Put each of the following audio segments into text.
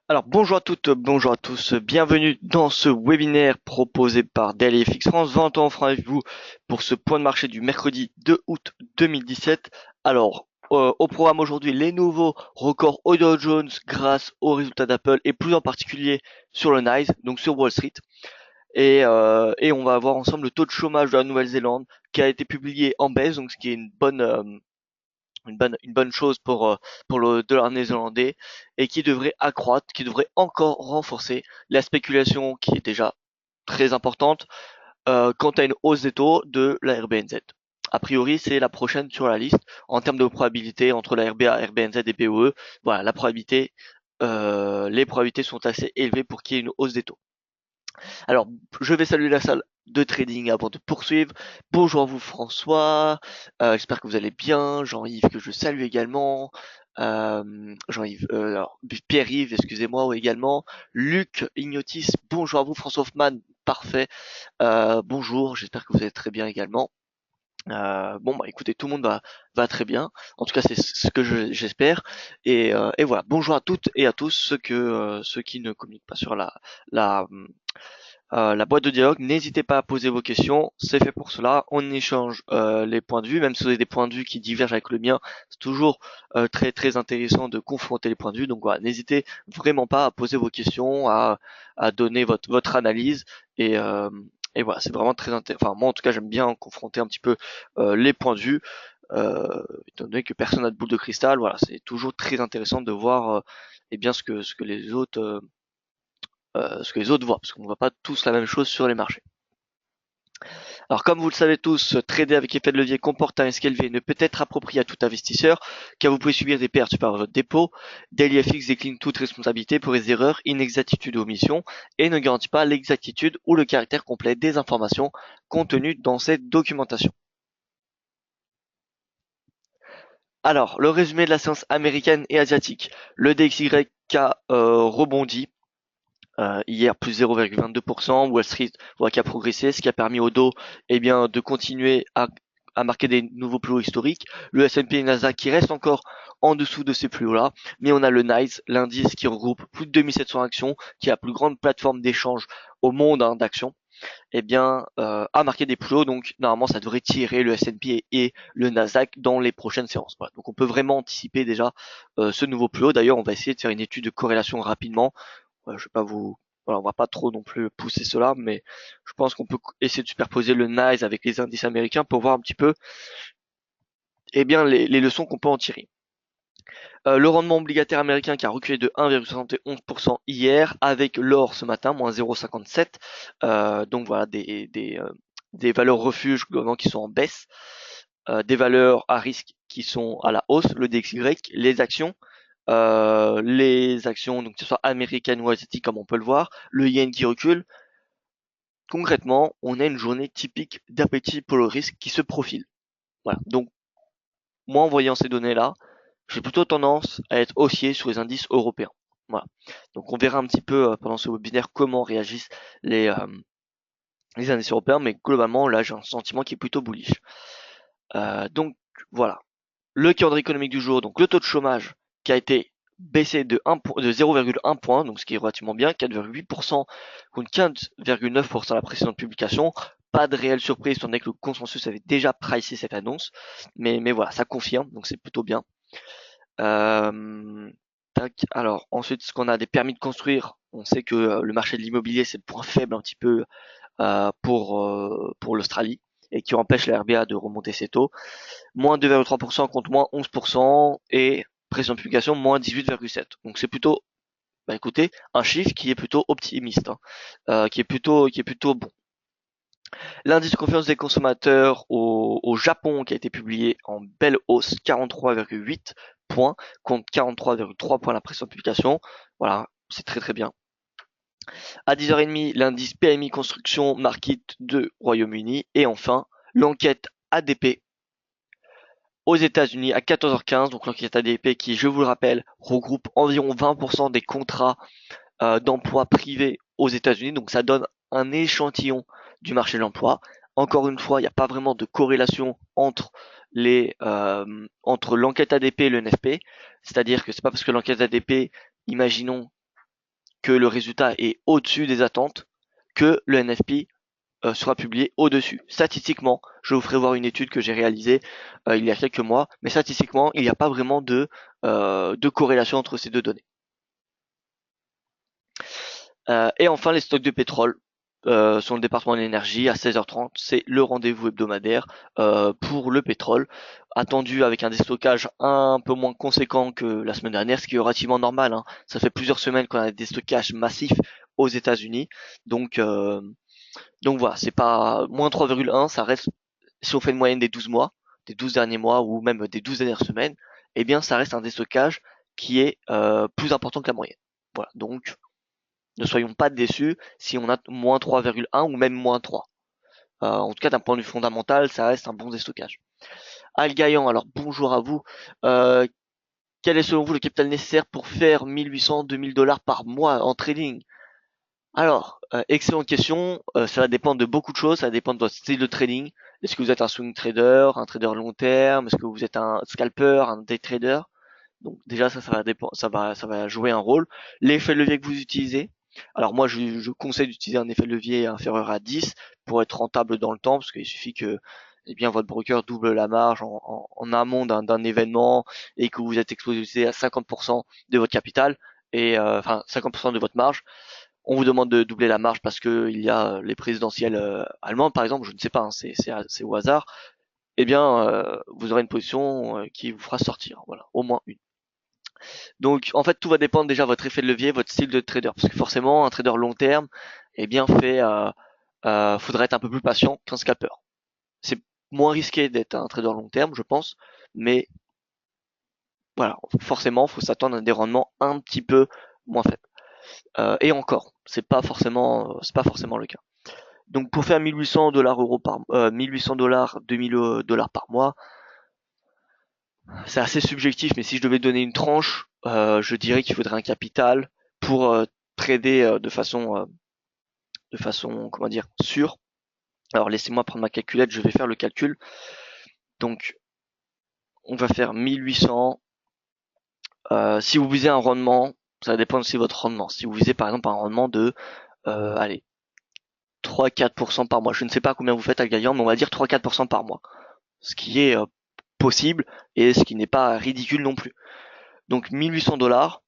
Alors bonjour à toutes, bonjour à tous, bienvenue dans ce webinaire proposé par DailyFX France. 20 ans francs avec vous pour ce point de marché du mercredi 2 août 2017. Alors au programme aujourd'hui, les nouveaux records au Dow Jones grâce aux résultats d'Apple et plus en particulier sur le Nasdaq, donc sur Wall Street. Et on va voir ensemble le taux de chômage de la Nouvelle-Zélande qui a été publié en baisse, donc ce qui est une bonne chose pour le dollar néerlandais et qui devrait accroître, qui devrait encore renforcer la spéculation qui est déjà très importante quant à une hausse des taux de la RBNZ. A priori, c'est la prochaine sur la liste en termes de probabilité entre la RBA, RBNZ et POE. Voilà, les probabilités sont assez élevées pour qu'il y ait une hausse des taux. Alors, je vais saluer la salle de trading avant de poursuivre. Bonjour à vous François, j'espère que vous allez bien. Jean-Yves que je salue également. Jean-Yves, alors Pierre-Yves, excusez-moi également. Luc Ignotis, bonjour à vous. François Hoffman, parfait. Bonjour, j'espère que vous allez très bien également. Bon bah écoutez, tout le monde va très bien. En tout cas, c'est ce que j'espère. Et voilà. Bonjour à toutes et à tous ceux qui ne communiquent pas sur la la boîte de dialogue. N'hésitez pas à poser vos questions, c'est fait pour cela. On échange les points de vue, même si vous avez des points de vue qui divergent avec le mien, c'est toujours très très intéressant de confronter les points de vue. Donc voilà, n'hésitez vraiment pas à poser vos questions, à donner votre analyse et euh, et voilà, c'est vraiment très intéressant. Enfin, moi en tout cas, j'aime bien confronter un petit peu les points de vue. Étant donné que personne n'a de boule de cristal, voilà, c'est toujours très intéressant de voir eh bien ce que les autres voient, parce qu'on ne voit pas tous la même chose sur les marchés. Alors comme vous le savez tous, trader avec effet de levier comporte un risque élevé et ne peut être approprié à tout investisseur, car vous pouvez subir des pertes par votre dépôt. DailyFX décline toute responsabilité pour les erreurs, inexactitudes ou omissions, et ne garantit pas l'exactitude ou le caractère complet des informations contenues dans cette documentation. Alors, le résumé de la séance américaine et asiatique. Le DXY a rebondi hier plus 0,22%, Wall Street voit qu'il a progressé, ce qui a permis au Dow eh bien, de continuer à marquer des nouveaux plus hauts historiques. Le S&P et Nasdaq qui restent encore en dessous de ces plus hauts-là, mais on a le NYSE, l'indice qui regroupe plus de 2700 actions, qui est la plus grande plateforme d'échange au monde d'actions, eh bien, a marqué des plus hauts, donc normalement ça devrait tirer le S&P et le Nasdaq dans les prochaines séances. Voilà. Donc on peut vraiment anticiper déjà ce nouveau plus haut. D'ailleurs, on va essayer de faire une étude de corrélation rapidement. Je vais pas vous, voilà, on va pas trop non plus pousser cela, mais je pense qu'on peut essayer de superposer le NICE avec les indices américains pour voir un petit peu, eh bien, les leçons qu'on peut en tirer. Le rendement obligataire américain qui a reculé de 1,71% hier, avec l'or ce matin, moins 0,57. Donc voilà, des valeurs refuges globalement qui sont en baisse, des valeurs à risque qui sont à la hausse, le DXY, les actions, donc que ce soit américaines ou asiatiques comme on peut le voir, le yen qui recule. Concrètement, on a une journée typique d'appétit pour le risque qui se profile. Voilà. Donc, moi, en voyant ces données-là, j'ai plutôt tendance à être haussier sur les indices européens. Voilà. Donc, on verra un petit peu pendant ce webinaire comment réagissent les, euh, les indices européens, mais globalement, là, j'ai un sentiment qui est plutôt bullish. Donc, voilà. Le calendrier économique du jour, donc le taux de chômage qui a été baissé de 0,1 point, donc ce qui est relativement bien, 4,8% contre 15,9% à la précédente publication. Pas de réelle surprise, étant donné que le consensus avait déjà pricé cette annonce, mais voilà, ça confirme, donc c'est plutôt bien. Alors ensuite, ce qu'on a des permis de construire, on sait que le marché de l'immobilier c'est le point faible un petit peu pour l'Australie et qui empêche la RBA de remonter ses taux. Moins 2,3% contre moins 11% et pression de publication moins 18,7%. Donc c'est plutôt, bah écoutez, un chiffre qui est plutôt optimiste, hein, qui est plutôt bon. L'indice de confiance des consommateurs au Japon qui a été publié en belle hausse, 43,8 points contre 43,3 points à la pression de publication. Voilà, c'est très très bien. À 10h30, l'indice PMI Construction Market de Royaume-Uni et enfin l'enquête ADP aux États-Unis à 14h15. Donc l'enquête ADP qui, je vous le rappelle, regroupe environ 20% des contrats d'emploi privés aux États-Unis. Donc ça donne un échantillon du marché de l'emploi. Encore une fois, il n'y a pas vraiment de corrélation entre l'enquête ADP et le NFP. C'est-à-dire que c'est pas parce que l'enquête ADP, imaginons, que le résultat est au-dessus des attentes, que le NFP sera publié au-dessus. Statistiquement, je vous ferai voir une étude que j'ai réalisée il y a quelques mois, mais statistiquement, il n'y a pas vraiment de corrélation entre ces deux données. Et enfin, les stocks de pétrole sont le département de l'énergie à 16h30. C'est le rendez-vous hebdomadaire pour le pétrole, attendu avec un déstockage un peu moins conséquent que la semaine dernière, ce qui est relativement normal, hein. Ça fait plusieurs semaines qu'on a des stockages massifs aux États-Unis, donc voilà, c'est pas moins 3,1, ça reste, si on fait une moyenne des 12 mois, des 12 derniers mois ou même des 12 dernières semaines, eh bien ça reste un déstockage qui est plus important que la moyenne. Voilà, donc ne soyons pas déçus si on a moins 3,1 ou même moins 3. En tout cas, d'un point de vue fondamental, ça reste un bon déstockage. Al Gaillan, alors bonjour à vous. Euh, Quel est selon vous le capital nécessaire pour faire 1800-2000 $ par mois en trading? Alors, excellente question. Ça va dépendre de beaucoup de choses. Ça va dépendre de votre style de trading. Est-ce que vous êtes un swing trader, un trader long terme? Est-ce que vous êtes un scalper, un day trader? Donc déjà ça va dépendre, ça va jouer un rôle. L'effet de levier que vous utilisez. Alors moi je conseille d'utiliser un effet de levier inférieur à 10 pour être rentable dans le temps, parce qu'il suffit que eh bien votre broker double la marge en amont d'un événement et que vous êtes exposé à 50% de votre capital et enfin 50% de votre marge. On vous demande de doubler la marge parce que il y a les présidentielles allemandes par exemple, je ne sais pas, hein, c'est au hasard. Eh bien vous aurez une position qui vous fera sortir, voilà, au moins une. Donc en fait tout va dépendre déjà de votre effet de levier, votre style de trader, parce que forcément un trader long terme, eh bien faudrait être un peu plus patient qu'un scalper. C'est moins risqué d'être un trader long terme, je pense, mais voilà, forcément faut s'attendre à des rendements un petit peu moins faibles. Et encore, c'est pas forcément le cas. Donc pour faire 1800 euros par 1800 2000 $ par mois, c'est assez subjectif, mais si je devais donner une tranche, je dirais qu'il faudrait un capital pour trader de façon, comment dire, sûre. Alors laissez-moi prendre ma calculette, je vais faire le calcul. Donc on va faire 1800. Si vous visez un rendement, ça dépend aussi de votre rendement. Si vous visez par exemple un rendement de, allez, 3-4% par mois. Je ne sais pas combien vous faites à gagnant, mais on va dire 3-4% par mois. Ce qui est possible et ce qui n'est pas ridicule non plus. Donc 1800 $,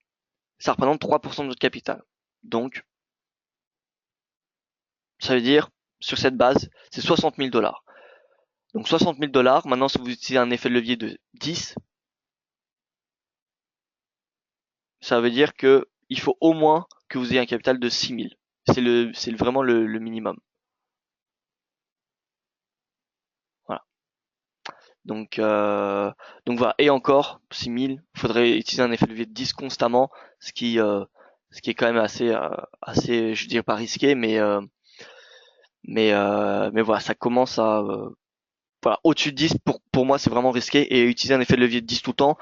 ça représente 3% de votre capital. Donc, ça veut dire, sur cette base, c'est 60 000 $. Donc 60 000 $, maintenant si vous utilisez un effet de levier de 10, ça veut dire que il faut au moins que vous ayez un capital de 6 000. C'est vraiment le minimum. Voilà. Donc, voilà. Et encore, 6 000, il faudrait utiliser un effet de levier de 10 constamment, ce qui est quand même assez, je dirais pas risqué, mais voilà, ça commence à, voilà, au-dessus de 10, pour moi, c'est vraiment risqué. Et utiliser un effet de levier de 10 tout le temps,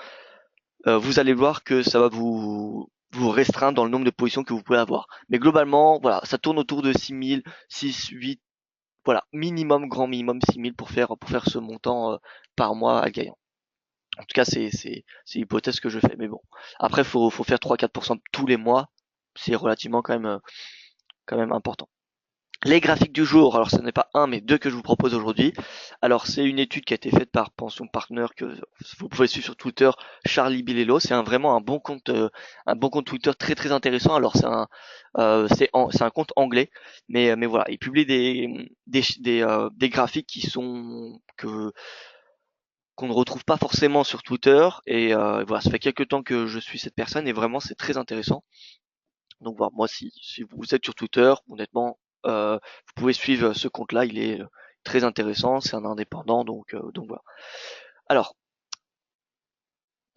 vous allez voir que ça va vous restreindre dans le nombre de positions que vous pouvez avoir. Mais globalement, voilà, ça tourne autour de 6 000, 6, 8, voilà, minimum, grand minimum 6 000 pour faire ce montant par mois à gagnant. En tout cas, c'est l'hypothèse que je fais. Mais bon, après, faut faire 3-4% tous les mois. C'est relativement quand même important. Les graphiques du jour, alors ce n'est pas un mais deux que je vous propose aujourd'hui. Alors c'est une étude qui a été faite par Pension Partner que vous pouvez suivre sur Twitter, Charlie Bilello. C'est vraiment un bon compte Twitter très très intéressant. Alors c'est un compte anglais, mais voilà, il publie des graphiques qui sont que qu'on ne retrouve pas forcément sur Twitter et voilà, ça fait quelques temps que je suis cette personne et vraiment c'est très intéressant. Donc voilà, moi si vous êtes sur Twitter, honnêtement, vous pouvez suivre ce compte-là, il est très intéressant, c'est un indépendant, donc voilà. Alors,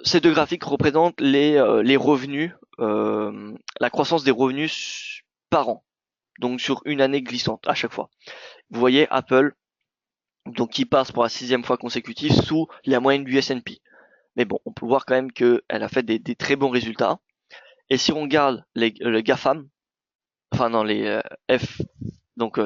ces deux graphiques représentent les revenus, la croissance des revenus par an, donc sur une année glissante à chaque fois. Vous voyez Apple, donc qui passe pour la 6e fois consécutive sous la moyenne du S&P. Mais bon, on peut voir quand même qu'elle a fait des très bons résultats. Et si on regarde le GAFAM, enfin non les F donc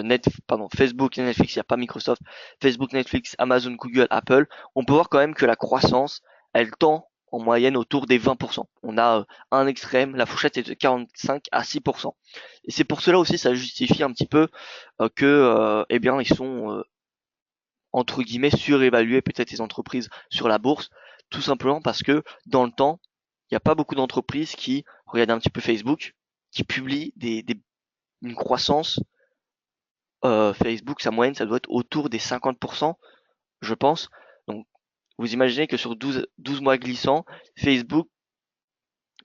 Facebook, Netflix, il n'y a pas Microsoft, Facebook, Netflix, Amazon, Google, Apple, on peut voir quand même que la croissance, elle tend en moyenne autour des 20%. On a un extrême, la fourchette est de 45 à 6%. Et c'est pour cela aussi, ça justifie un petit peu que, eh bien, ils sont entre guillemets surévalués peut-être les entreprises sur la bourse, tout simplement parce que dans le temps, il n'y a pas beaucoup d'entreprises qui, regardez un petit peu Facebook, qui publient une croissance. Facebook, sa moyenne, ça doit être autour des 50%, je pense. Donc, vous imaginez que sur 12 mois glissants, Facebook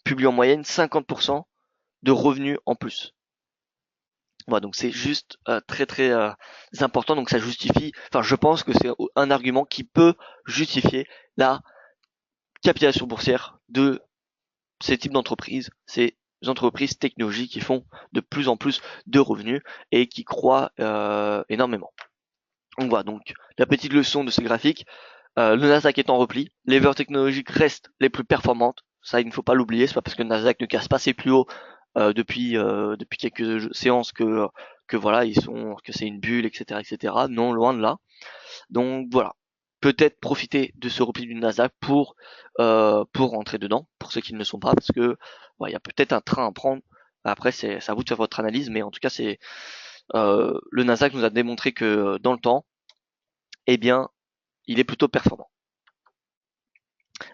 publie en moyenne 50% de revenus en plus. Voilà, donc c'est juste très très important. Donc ça justifie, enfin je pense que c'est un argument qui peut justifier la capitalisation boursière de ces types d'entreprises, ces entreprises technologiques qui font de plus en plus de revenus et qui croient énormément. Donc voilà, donc la petite leçon de ce graphique, le Nasdaq est en repli, les valeurs technologiques restent les plus performantes, ça il ne faut pas l'oublier, c'est pas parce que le Nasdaq ne casse pas ses plus hauts depuis quelques séances que voilà que c'est une bulle, etc. Non, loin de là. Donc voilà, peut-être profiter de ce repli du Nasdaq pour rentrer dedans, pour ceux qui ne le sont pas, parce que il y a peut-être un train à prendre. Après c'est à vous de faire votre analyse, mais en tout cas c'est le Nasdaq nous a démontré que dans le temps, eh bien il est plutôt performant.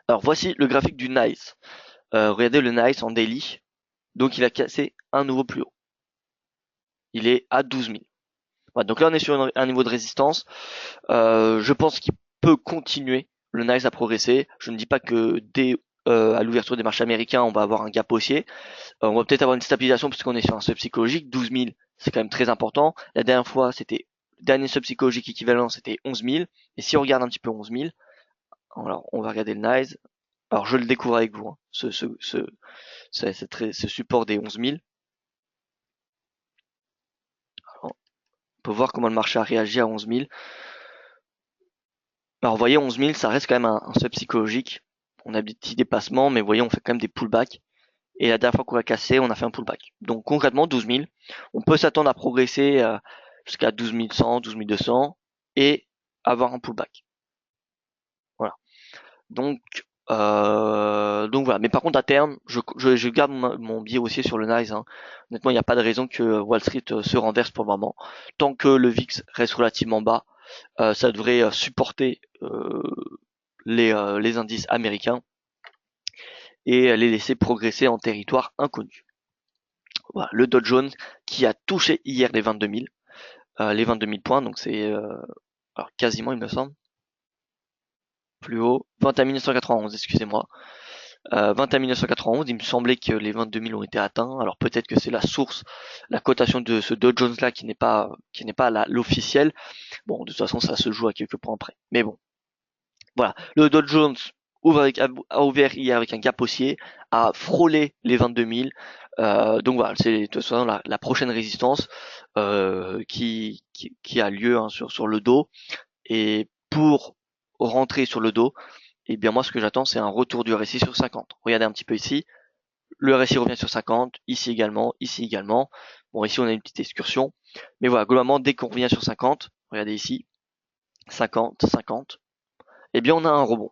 Alors voici le graphique du NICE. Regardez le NICE en daily. Donc il a cassé un nouveau plus haut. Il est à 12 000. Voilà, donc là on est sur un niveau de résistance. Je pense qu'il peut continuer le NICE à progresser. Je ne dis pas que dès à l'ouverture des marchés américains on va avoir un gap haussier. On va peut-être avoir une stabilisation puisqu'on est sur un seuil psychologique. 12 000 c'est quand même très important. La dernière fois c'était dernier seuil psychologique équivalent c'était 11 000. Et si on regarde un petit peu 11 000, alors on va regarder le NICE. Alors je le découvre avec vous, hein, ce support des 11 000. Alors, on peut voir comment le marché a réagi à 11 000. Alors vous voyez 11 000 ça reste quand même un seuil psychologique. On a des petits dépassements mais vous voyez on fait quand même des pullbacks. Et la dernière fois qu'on a cassé on a fait un pullback. Donc concrètement 12 000, on peut s'attendre à progresser jusqu'à 12 100, 12 200 et avoir un pullback. Voilà. Donc voilà, mais par contre à terme, je garde mon billet haussier sur le Nice. Hein. Honnêtement, il n'y a pas de raison que Wall Street se renverse pour le moment. Tant que le VIX reste relativement bas, ça devrait supporter les indices américains et les laisser progresser en territoire inconnu. Voilà, le Dow Jones qui a touché hier les 22 000, les 22 000 points, donc c'est alors quasiment il me semble plus haut, 21 991, excusez-moi. 21 991, il me semblait que les 22 000 ont été atteints. Alors peut-être que c'est la source, la cotation de ce Dow Jones là qui n'est pas l'officiel. Bon, de toute façon, ça se joue à quelques points près. Mais bon, voilà. Le Dow Jones a ouvert hier avec un gap haussier, a frôlé les 22 000. Donc voilà, c'est de toute façon la prochaine résistance qui a lieu hein, sur le dos. Et pour rentrer sur le dos, et bien moi ce que j'attends c'est un retour du RSI sur 50. Regardez un petit peu ici, le RSI revient sur 50, ici également. Bon ici on a une petite excursion, mais voilà, globalement dès qu'on revient sur 50, regardez ici, 50, 50, et bien on a un rebond.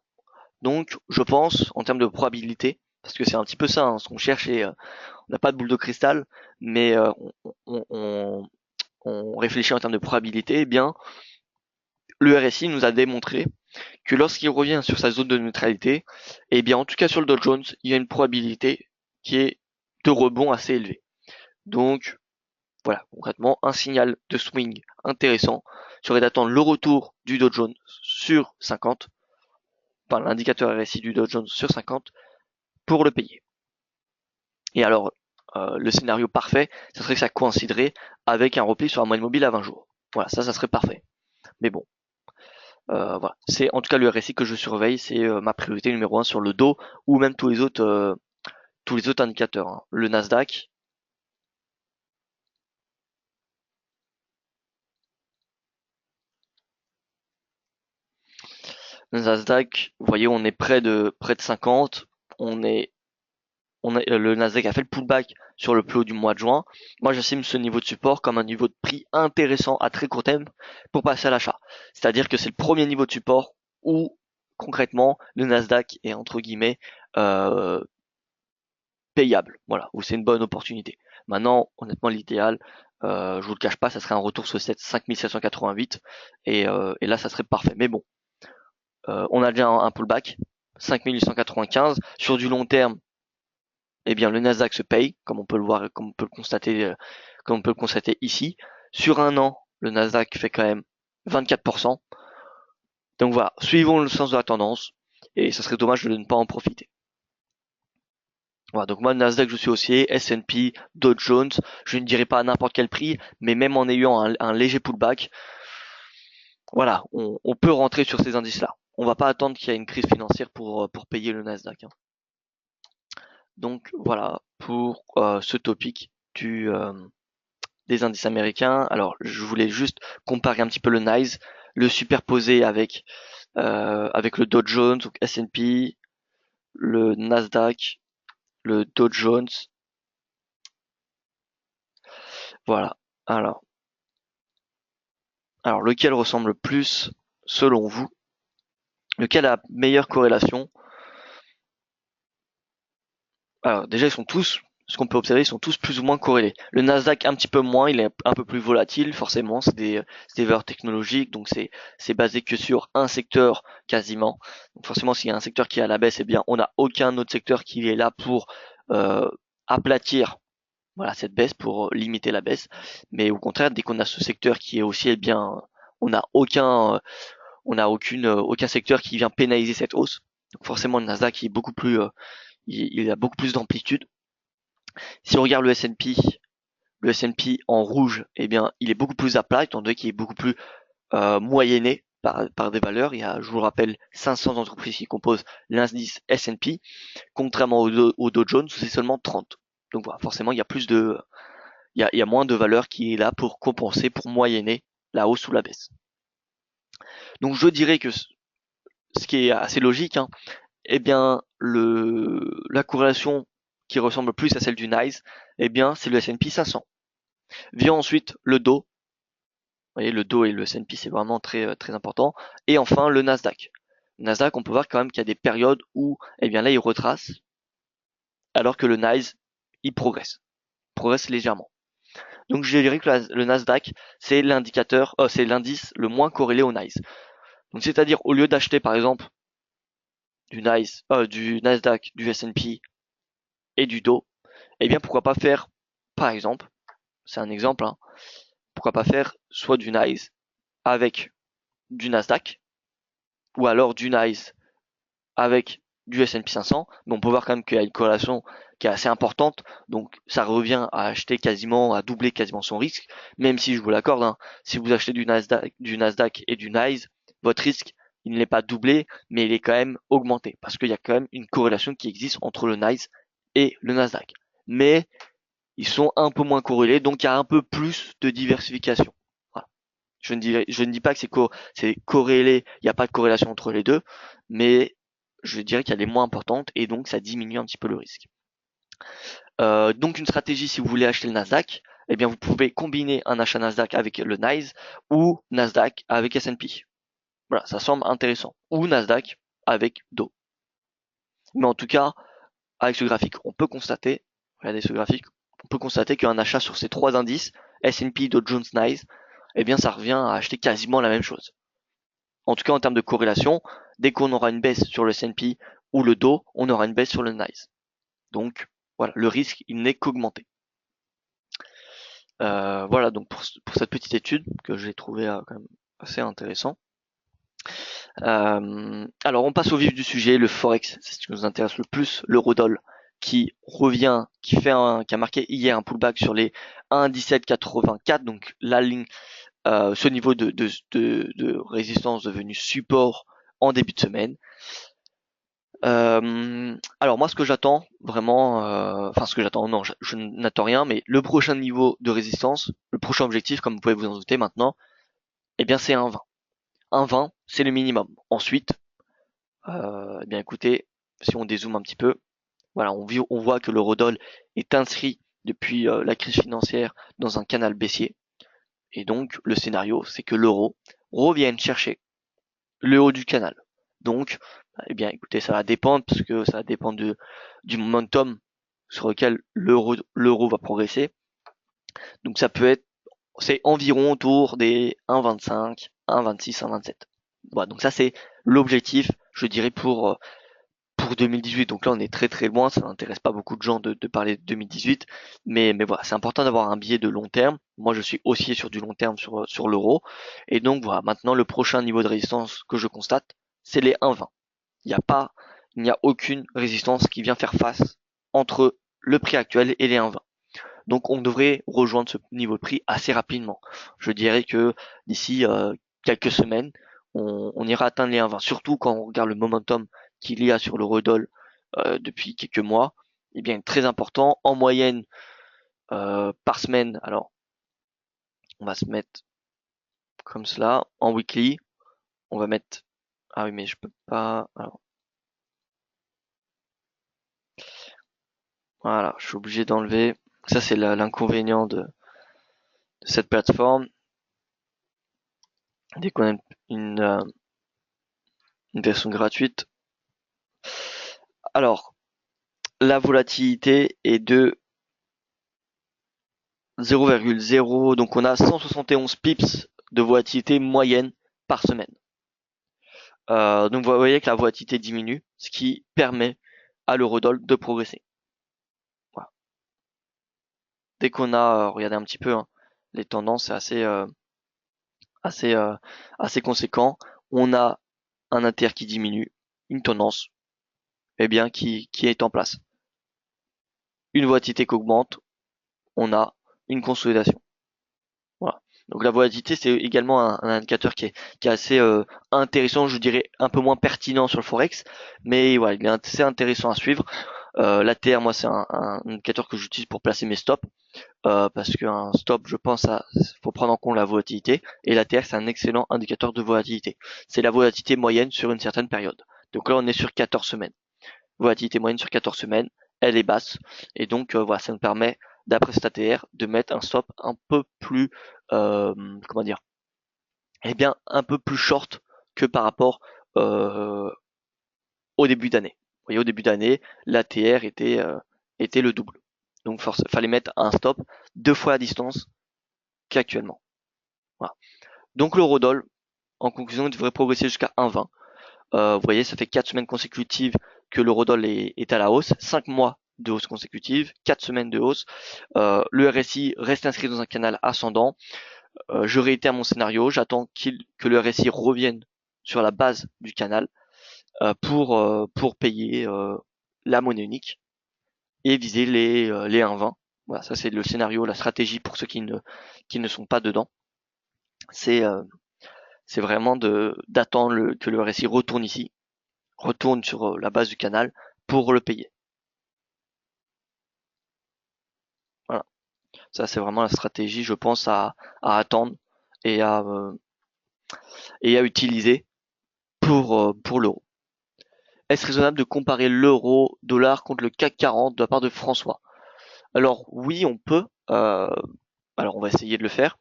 Donc je pense en termes de probabilité, parce que c'est un petit peu ça hein, ce qu'on cherche et on n'a pas de boule de cristal, mais on réfléchit en termes de probabilité, et bien le RSI nous a démontré que lorsqu'il revient sur sa zone de neutralité, eh bien en tout cas sur le Dow Jones, il y a une probabilité qui est de rebond assez élevée. Donc voilà, concrètement, un signal de swing intéressant serait d'attendre le retour du Dow Jones sur 50, enfin l'indicateur RSI du Dow Jones sur 50 pour le payer. Et alors, le scénario parfait, ce serait que ça coïnciderait avec un repli sur un moyenne mobile à 20 jours. Voilà, ça serait parfait. Mais bon, voilà, c'est en tout cas le RSI que je surveille, c'est ma priorité numéro 1 sur le Dow ou même tous les autres indicateurs. Hein. Le Nasdaq, vous voyez, on est près de 50. Le Nasdaq a fait le pullback sur le plus haut du mois de juin. Moi, j'estime ce niveau de support comme un niveau de prix intéressant à très court terme pour passer à l'achat. C'est-à-dire que c'est le premier niveau de support où concrètement, le Nasdaq est entre guillemets euh, payable, voilà, ou c'est une bonne opportunité. Maintenant, honnêtement, l'idéal, je vous le cache pas, ça serait un retour sur 5788 et là, ça serait parfait. Mais bon, on a déjà un pullback, 5895 sur du long terme. Eh bien, le Nasdaq se paye, comme on peut le voir, comme on peut le constater, comme on peut le constater ici. Sur un an, le Nasdaq fait quand même 24%. Donc voilà, suivons le sens de la tendance et ça serait dommage de ne pas en profiter. Voilà, donc moi, Nasdaq, je suis haussier, S&P, Dow Jones, je ne dirais pas à n'importe quel prix, mais même en ayant un léger pullback, voilà, on peut rentrer sur ces indices-là. On va pas attendre qu'il y ait une crise financière pour payer le Nasdaq, hein. Donc voilà pour ce topic des indices américains. Alors, je voulais juste comparer un petit peu le NYSE, le superposer avec le Dow Jones, donc S&P, le Nasdaq, le Dow Jones. Voilà. Alors, lequel ressemble le plus selon vous? Lequel a la meilleure corrélation? Alors, déjà, ils sont tous, ce qu'on peut observer, ils sont tous plus ou moins corrélés. Le Nasdaq un petit peu moins, il est un peu plus volatile, forcément, c'est des valeurs technologiques, donc c'est basé que sur un secteur quasiment. Donc forcément, s'il y a un secteur qui est à la baisse, eh bien, on n'a aucun autre secteur qui est là pour euh, aplatir, voilà, cette baisse, pour limiter la baisse. Mais au contraire, dès qu'on a ce secteur qui est aussi, eh bien, on n'a aucun secteur qui vient pénaliser cette hausse. Donc forcément, le Nasdaq est beaucoup plus, il a beaucoup plus d'amplitude. Si on regarde le S&P en rouge, eh bien, il est beaucoup plus à plat, étant donné qu'il est beaucoup plus moyenné par des valeurs. Il y a, je vous le rappelle, 500 entreprises qui composent l'indice S&P, contrairement au Dow Jones où c'est seulement 30. Donc voilà, forcément, il y a moins de valeurs qui est là pour compenser, pour moyenner la hausse ou la baisse. Donc je dirais que ce qui est assez logique, hein, eh bien, la corrélation qui ressemble plus à celle du NYSE, eh bien, c'est le S&P 500. Vient ensuite le Dow. Vous voyez, le Dow et le S&P, c'est vraiment très, très important. Et enfin, le Nasdaq. Le Nasdaq, on peut voir quand même qu'il y a des périodes où, eh bien, là, il retrace, alors que le NYSE, il progresse légèrement. Donc, je dirais que le Nasdaq, c'est c'est l'indice le moins corrélé au NYSE. Donc, c'est-à-dire, au lieu d'acheter, par exemple, du Nasdaq, du S&P et du Dow, eh bien, pourquoi pas faire, par exemple, c'est un exemple, hein, pourquoi pas faire soit du NYSE avec du Nasdaq, ou alors du NYSE avec du S&P 500, mais on peut voir quand même qu'il y a une corrélation qui est assez importante, donc ça revient à acheter quasiment, à doubler quasiment son risque, même si je vous l'accorde, hein, si vous achetez du Nasdaq et du NYSE, votre risque, il n'est pas doublé, mais il est quand même augmenté, parce qu'il y a quand même une corrélation qui existe entre le NYSE et le Nasdaq. Mais ils sont un peu moins corrélés, donc il y a un peu plus de diversification. Voilà. Je ne dis pas que c'est corrélé, il n'y a pas de corrélation entre les deux, mais je dirais qu'elle est moins importante et donc ça diminue un petit peu le risque. Donc une stratégie, si vous voulez acheter le Nasdaq, eh bien vous pouvez combiner un achat Nasdaq avec le NYSE ou Nasdaq avec S&P. Voilà, ça semble intéressant. Ou Nasdaq avec Dow. Mais en tout cas, avec ce graphique, on peut constater, regardez ce graphique, on peut constater qu'un achat sur ces trois indices, S&P, Dow Jones, NYSE, eh bien ça revient à acheter quasiment la même chose. En tout cas en termes de corrélation, dès qu'on aura une baisse sur le S&P ou le Dow, on aura une baisse sur le NYSE. Donc voilà, le risque il n'est qu'augmenté. Voilà donc pour cette petite étude que j'ai trouvé quand même assez intéressant. Alors on passe au vif du sujet, le forex, c'est ce qui nous intéresse le plus, l'eurodoll qui revient, qui a marqué hier un pullback sur les 1,1784, donc la ligne, ce niveau de résistance devenu support en début de semaine. Alors moi ce que j'attends vraiment, enfin ce que j'attends, non, je n'attends rien, mais le prochain niveau de résistance, le prochain objectif, comme vous pouvez vous en douter maintenant, eh bien c'est un 20. Un 20, c'est le minimum. Ensuite, eh bien écoutez, si on dézoome un petit peu, voilà, on voit que l'eurodoll est inscrit depuis la crise financière dans un canal baissier. Et donc le scénario, c'est que l'euro revienne chercher le haut du canal. Donc, eh bien, écoutez, ça va dépendre parce que ça va dépendre du momentum sur lequel l'euro va progresser. Donc, c'est environ autour des 1,25, 1,26, 1,27. Voilà, donc ça c'est l'objectif, je dirais pour 2018. Donc là on est très très loin, ça n'intéresse pas beaucoup de gens de parler de 2018, mais voilà, c'est important d'avoir un billet de long terme. Moi je suis haussier sur du long terme sur l'euro, et donc voilà, maintenant le prochain niveau de résistance que je constate, c'est les 1,20. Il n'y a pas, il n'y a aucune résistance qui vient faire face entre le prix actuel et les 1,20. Donc on devrait rejoindre ce niveau de prix assez rapidement. Je dirais que d'ici quelques semaines, on ira atteindre les 1,20. Surtout quand on regarde le momentum qu'il y a sur l'eurodoll depuis quelques mois, eh bien très important. En moyenne par semaine, alors on va se mettre comme cela. En weekly, on va mettre. Ah oui, mais je peux pas. Alors, voilà, je suis obligé d'enlever. Ça c'est l'inconvénient de cette plateforme. Dès qu'on a une version gratuite. Alors, la volatilité est de 0,0, donc on a 171 pips de volatilité moyenne par semaine. Donc vous voyez que la volatilité diminue, ce qui permet à l'eurodoll de progresser. Voilà. Dès qu'on a regardé un petit peu les tendances, c'est assez, euh, assez conséquent. On a un inter qui diminue, une tendance, eh bien qui est en place. Une volatilité qui augmente, on a une consolidation. Voilà. Donc la volatilité, c'est également un indicateur qui est assez intéressant, je dirais un peu moins pertinent sur le forex, mais voilà, il est assez intéressant à suivre. L'ATR, moi, c'est un indicateur que j'utilise pour placer mes stops, parce qu'un stop, je pense, faut prendre en compte la volatilité, et l'ATR, c'est un excellent indicateur de volatilité. C'est la volatilité moyenne sur une certaine période. Donc là, on est sur 14 semaines. Volatilité moyenne sur 14 semaines, elle est basse, et donc voilà, ça nous permet d'après cet ATR de mettre un stop un peu plus comment dire, eh bien un peu plus short que par rapport euh, au début d'année. Vous voyez, au début d'année, l'ATR était le double. Donc fallait mettre un stop 2 fois la distance qu'actuellement. Voilà. Donc l'eurodoll, en conclusion, il devrait progresser jusqu'à 1,20. Vous voyez, ça fait 4 semaines consécutives que l'eurodoll est à la hausse, 5 mois de hausse consécutive, 4 semaines de hausse. Le RSI reste inscrit dans un canal ascendant. Je réitère mon scénario, j'attends que le RSI revienne sur la base du canal pour payer la monnaie unique et viser les 1,20. Voilà, ça c'est le scénario, la stratégie pour ceux qui ne sont pas dedans. C'est c'est vraiment d'attendre que le RSI retourne ici, retourne sur la base du canal pour le payer. Voilà, ça c'est vraiment la stratégie, je pense, à attendre et et à utiliser pour l'euro. Est-ce raisonnable de comparer l'euro-dollar contre le CAC 40 de la part de François? Alors oui, on peut. Alors on va essayer de le faire.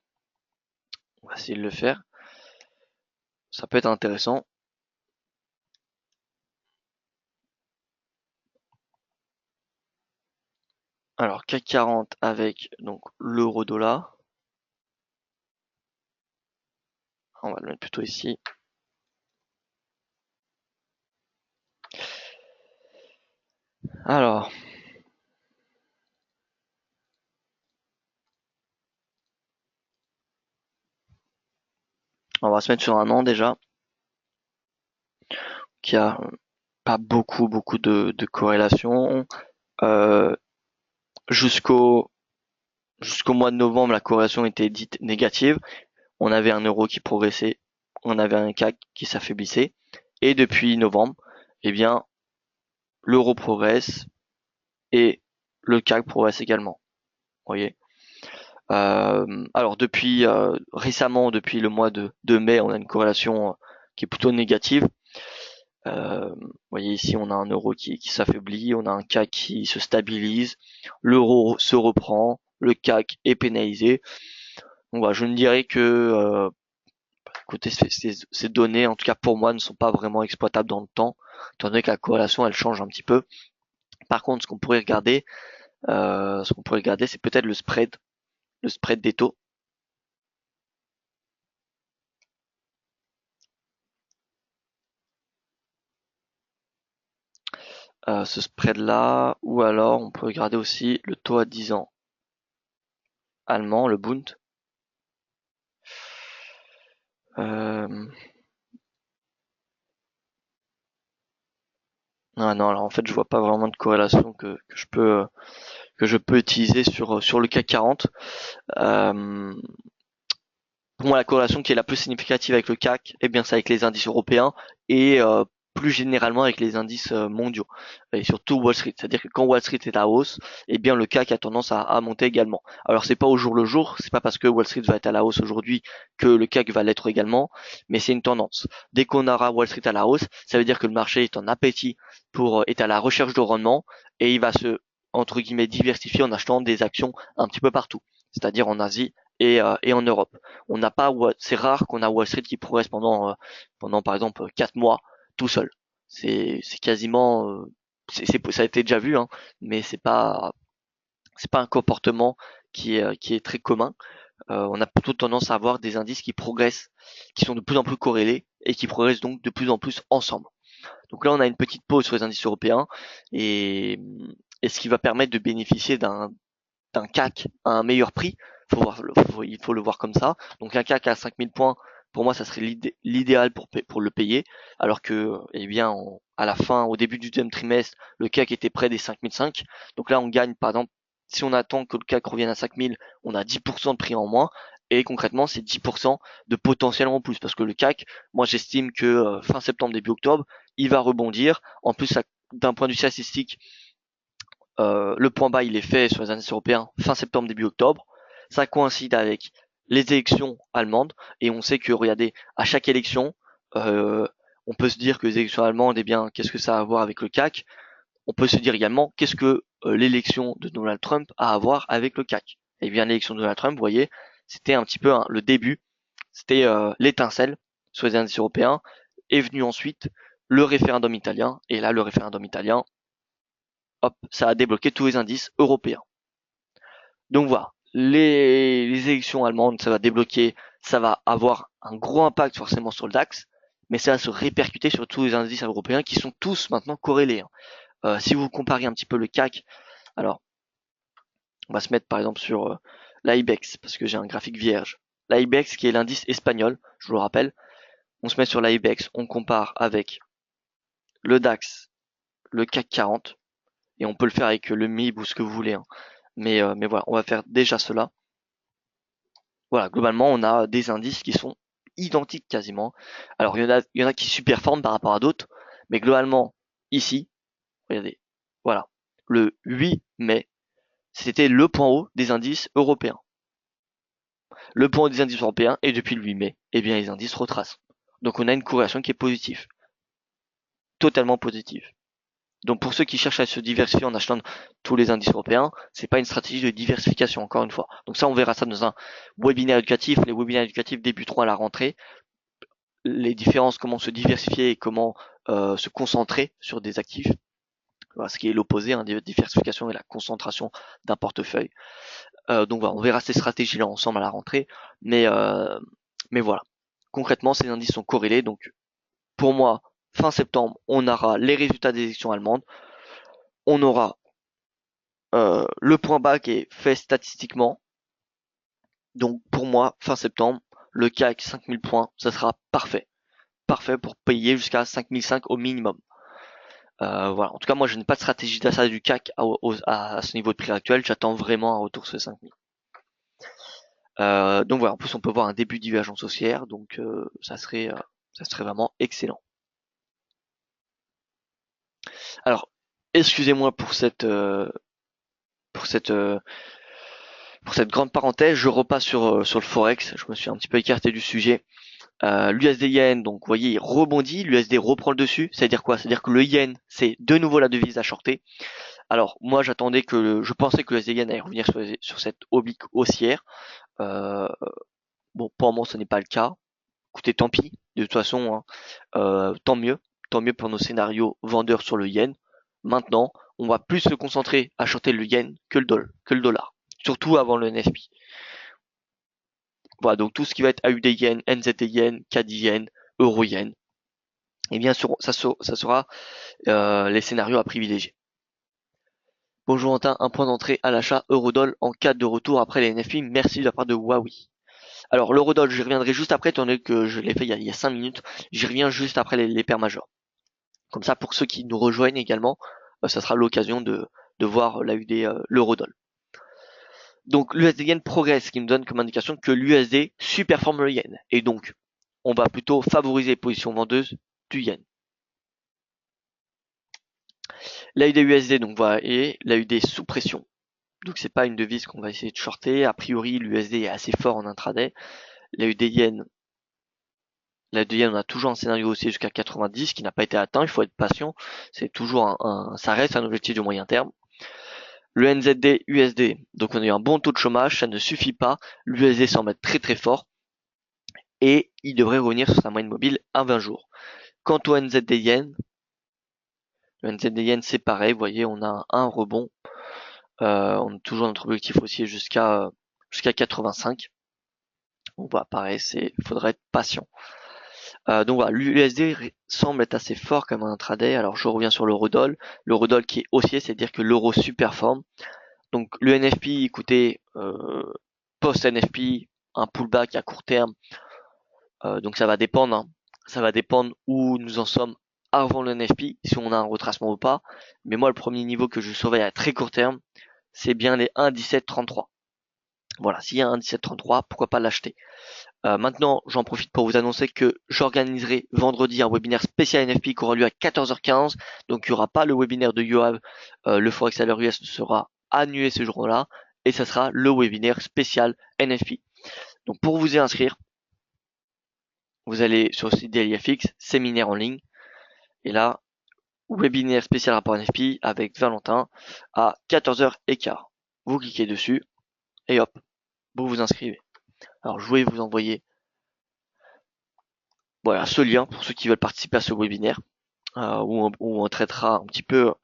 On va essayer de le faire. Ça peut être intéressant. Alors CAC 40 avec donc l'euro-dollar. On va le mettre plutôt ici. Alors, on va se mettre sur un an déjà, qui a pas beaucoup de corrélation. Euh, jusqu'au mois de novembre, la corrélation était dite négative. On avait un euro qui progressait, on avait un CAC qui s'affaiblissait. Et depuis novembre, eh bien, l'euro progresse et le CAC progresse également. Vous voyez. Alors depuis récemment, depuis le mois de mai, on a une corrélation qui est plutôt négative. Vous voyez ici, on a un euro qui s'affaiblit, on a un CAC qui se stabilise, l'euro se reprend, le CAC est pénalisé. Donc voilà, je ne dirais que côté, ces données, en tout cas pour moi, ne sont pas vraiment exploitables dans le temps, étant donné que la corrélation, elle change un petit peu. Par contre, ce qu'on pourrait regarder, c'est peut-être le spread des taux. Ce spread-là, ou alors on peut regarder aussi le taux à 10 ans allemand, le Bund. Euh, non, alors en fait, je vois pas vraiment de corrélation que je peux utiliser sur le CAC 40. Euh, pour moi, la corrélation qui est la plus significative avec le CAC, eh bien, c'est avec les indices européens et plus généralement avec les indices mondiaux et surtout Wall Street. C'est-à-dire que quand Wall Street est à hausse, eh bien, le CAC a tendance à monter également. Alors, c'est pas au jour le jour, c'est pas parce que Wall Street va être à la hausse aujourd'hui que le CAC va l'être également, mais c'est une tendance. Dès qu'on aura Wall Street à la hausse, ça veut dire que le marché est en appétit est à la recherche de rendement et il va se entre guillemets diversifier en achetant des actions un petit peu partout, c'est-à-dire en Asie et en Europe. On n'a pas, c'est rare qu'on a Wall Street qui progresse pendant par exemple 4 mois tout seul. C'est quasiment, ça a été déjà vu, hein, mais c'est pas un comportement qui est très commun. On a plutôt tendance à avoir des indices qui progressent, qui sont de plus en plus corrélés et qui progressent donc de plus en plus ensemble. Donc là, on a une petite pause sur les indices européens et, et ce qui va permettre de bénéficier d'un CAC à un meilleur prix. Il faut le voir comme ça. Donc un CAC à 5000 points, pour moi, ça serait l'idéal pour le payer. Alors que, eh bien, à la fin, au début du deuxième trimestre, le CAC était près des 5005. Donc là, on gagne, par exemple, si on attend que le CAC revienne à 5000, on a 10% de prix en moins. Et concrètement, c'est 10% de potentiel en plus. Parce que le CAC, moi, j'estime que fin septembre, début octobre, il va rebondir. En plus, d'un point de vue statistique, le point bas, il est fait sur les indices européens fin septembre, début octobre. Ça coïncide avec les élections allemandes et on sait que, regardez, à chaque élection, euh, on peut se dire que les élections allemandes, eh bien, qu'est-ce que ça a à voir avec le CAC? On peut se dire également, qu'est-ce que l'élection de Donald Trump a à voir avec le CAC? Eh bien, l'élection de Donald Trump, vous voyez, c'était un petit peu le début, c'était l'étincelle sur les indices européens, est venu ensuite le référendum italien, et là, le référendum italien, hop, ça a débloqué tous les indices européens. Donc voilà, les élections allemandes, ça va débloquer, ça va avoir un gros impact forcément sur le DAX, mais ça va se répercuter sur tous les indices européens qui sont tous maintenant corrélés, hein. Si vous comparez un petit peu le CAC, alors on va se mettre par exemple sur l'IBEX, parce que j'ai un graphique vierge. L'IBEX qui est l'indice espagnol, je vous le rappelle, on se met sur l'IBEX, on compare avec le DAX, le CAC 40, et on peut le faire avec le MIB ou ce que vous voulez, hein. Mais voilà, on va faire déjà cela. Voilà, globalement, on a des indices qui sont identiques quasiment. Alors, il y en a qui superforment par rapport à d'autres, mais globalement, ici, regardez, voilà, le 8 mai, c'était le point haut des indices européens. Le point haut des indices européens, et depuis le 8 mai, eh bien, les indices retracent. Donc, on a une corrélation qui est positive, totalement positive. Donc pour ceux qui cherchent à se diversifier en achetant tous les indices européens, c'est pas une stratégie de diversification encore une fois. Donc ça on verra ça dans un webinaire éducatif. Les webinaires éducatifs débuteront à la rentrée. Les différences, comment se diversifier et comment se concentrer sur des actifs. Voilà, ce qui est l'opposé, hein, de diversification et la concentration d'un portefeuille. Donc voilà, on verra ces stratégies-là ensemble à la rentrée. Mais voilà, concrètement ces indices sont corrélés. Donc pour moi, fin septembre, on aura les résultats des élections allemandes. On aura le point bas qui est fait statistiquement. Donc pour moi, fin septembre, le CAC 5000 points, ça sera parfait. Parfait pour payer jusqu'à 5005 au minimum. Voilà. En tout cas, moi, je n'ai pas de stratégie d'achat du CAC à ce niveau de prix actuel. J'attends vraiment un retour sur les 5000. Donc voilà. En plus, on peut voir un début de divergence haussière. Donc ça serait vraiment excellent. Alors, excusez-moi pour cette euh, pour cette grande parenthèse. Je repasse sur le forex. Je me suis un petit peu écarté du sujet. L'USD yen, donc vous voyez, il rebondit, l'USD reprend le dessus. C'est-à-dire quoi? C'est-à-dire que le yen, c'est de nouveau la devise à shorter. Alors moi je pensais que le l'USD yen allait revenir sur cette oblique haussière. Euh, bon, pour le moment ce n'est pas le cas. écoutez, tant pis, de toute façon, hein, tant mieux pour nos scénarios vendeurs sur le yen. Maintenant, on va plus se concentrer à shorter le yen que le dollar, surtout avant le NFP. Voilà, donc tout ce qui va être AUD yen, NZD yen, CAD yen, euro yen, et bien sûr, ça sera les scénarios à privilégier. Bonjour Antin, un point d'entrée à l'achat Eurodoll en cas de retour après les NFP, merci de la part de Huawei. Alors l'Eurodoll, j'y reviendrai juste après, étant donné que je l'ai fait il y a 5 minutes, j'y reviens juste après les paires majeures. Comme ça, pour ceux qui nous rejoignent également, ça sera l'occasion de voir l'AUD, l'Eurodoll. Donc l'USD Yen progresse, ce qui nous donne comme indication que l'USD surperforme le Yen. Et donc, on va plutôt favoriser les positions vendeuses du Yen. L'AUD USD, donc voilà, et l'AUD sous pression. Donc c'est pas une devise qu'on va essayer de shorter. A priori, l'USD est assez fort en intraday. L'AUD Yen, on a toujours un scénario haussier jusqu'à 90 qui n'a pas été atteint. Il faut être patient. C'est toujours ça reste un objectif de moyen terme. Le NZD USD, donc on a eu un bon taux de chômage, ça ne suffit pas. L'USD semble être très très fort et il devrait revenir sur sa moyenne mobile à 20 jours. Quant au NZD Yen, le NZD Yen c'est pareil, vous voyez, on a un rebond. On a toujours notre objectif haussier jusqu'à 85. On voit pareil, faudrait être patient. Donc voilà, l'USD semble être assez fort comme un intraday. Alors je reviens sur l'eurodoll. L'eurodoll qui est haussier, c'est-à-dire que l'euro surperforme. Donc le NFP, écoutez, post-NFP, un pullback à court terme. Donc ça va dépendre. Hein. Ça va dépendre où nous en sommes avant le NFP, si on a un retracement ou pas. Mais moi, le premier niveau que je surveille à très court terme, c'est bien les 1,1733. Voilà, s'il y a un 1,1733, pourquoi pas l'acheter. Maintenant, j'en profite pour vous annoncer que j'organiserai vendredi un webinaire spécial NFP qui aura lieu à 14h15. Donc, il n'y aura pas le webinaire de Yoav. Le Forex à l'heure US sera annulé ce jour-là. Et ça sera le webinaire spécial NFP. Donc, pour vous y inscrire, vous allez sur le site d'LIFX, séminaire en ligne. Et là, webinaire spécial rapport NFP avec Valentin à 14h15. Vous cliquez dessus et hop, vous vous inscrivez. Alors, je vais vous envoyer voilà, ce lien pour ceux qui veulent participer à ce webinaire où on traitera un petit peu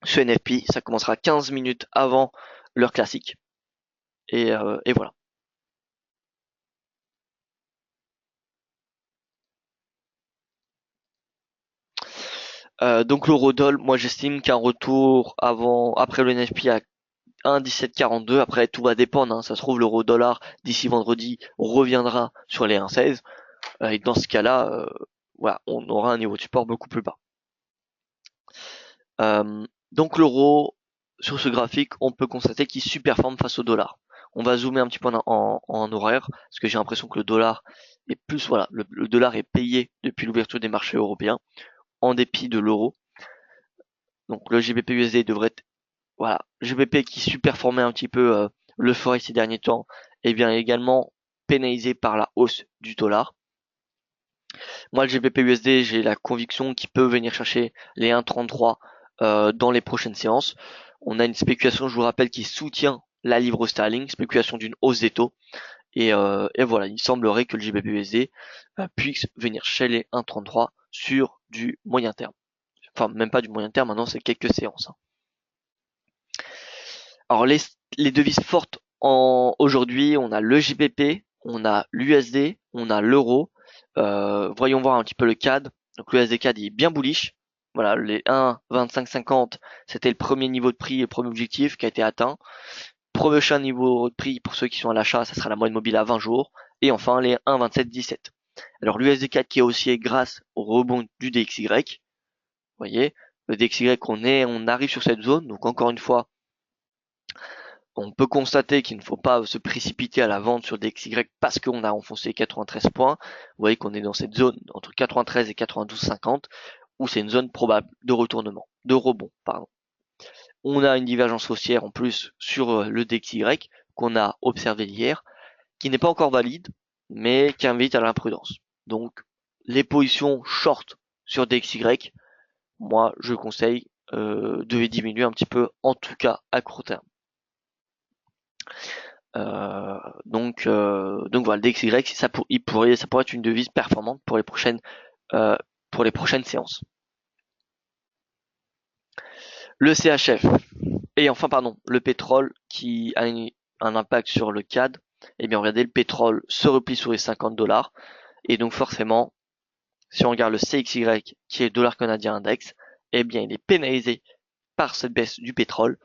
ce NFP. Ça commencera 15 minutes avant l'heure classique. Et voilà. Donc l'eurodoll, moi j'estime qu'un retour après le NFP à 1,1742. Après tout va dépendre. Hein. Ça se trouve l'euro-dollar d'ici vendredi reviendra sur les 1,16. Et dans ce cas-là, voilà, on aura un niveau de support beaucoup plus bas. Donc l'euro, sur ce graphique, on peut constater qu'il surperforme face au dollar. On va zoomer un petit peu en horaire, parce que j'ai l'impression que le dollar est plus, voilà, le dollar est payé depuis l'ouverture des marchés européens, en dépit de l'euro. Donc le GBP USD devrait être, voilà, GBP qui surperformait un petit peu le forex ces derniers temps, et bien également pénalisé par la hausse du dollar. Moi, le GBP USD, j'ai la conviction qu'il peut venir chercher les 1,33 dans les prochaines séances. On a une spéculation, je vous rappelle, qui soutient la livre sterling, spéculation d'une hausse des taux. Et voilà, il semblerait que le GBP USD puisse venir chez les 1,33 sur du moyen terme. Enfin, même pas du moyen terme, maintenant c'est quelques séances. Hein. Alors les devises fortes aujourd'hui, on a le GBP, on a l'USD, on a l'euro. Voyons voir un petit peu le CAD. Donc le USD CAD il est bien bullish. Voilà, les 1,2550, c'était le premier niveau de prix, le premier objectif qui a été atteint. Prochain niveau de prix pour ceux qui sont à l'achat, ça sera la moyenne mobile à 20 jours. Et enfin les 1,2717. Alors l'USD CAD qui est aussi grâce au rebond du DXY. Vous voyez, le DXY on arrive sur cette zone. Donc encore une fois, on peut constater qu'il ne faut pas se précipiter à la vente sur DXY parce qu'on a enfoncé 93 points. Vous voyez qu'on est dans cette zone entre 93 et 92,50 où c'est une zone probable de retournement, de rebond, pardon. On a une divergence haussière en plus sur le DXY qu'on a observé hier, qui n'est pas encore valide, mais qui invite à l'imprudence. Donc, les positions short sur DXY, moi, je conseille de les diminuer un petit peu, en tout cas à court terme. Donc voilà, le DXY, ça pourrait être une devise performante euh, pour les prochaines séances. Le CHF et enfin pardon, le pétrole qui a un impact sur le CAD. Eh bien regardez, le pétrole se replie sur les 50 dollars et donc forcément, si on regarde le CXY qui est le dollar canadien index, eh bien il est pénalisé par cette baisse du pétrole.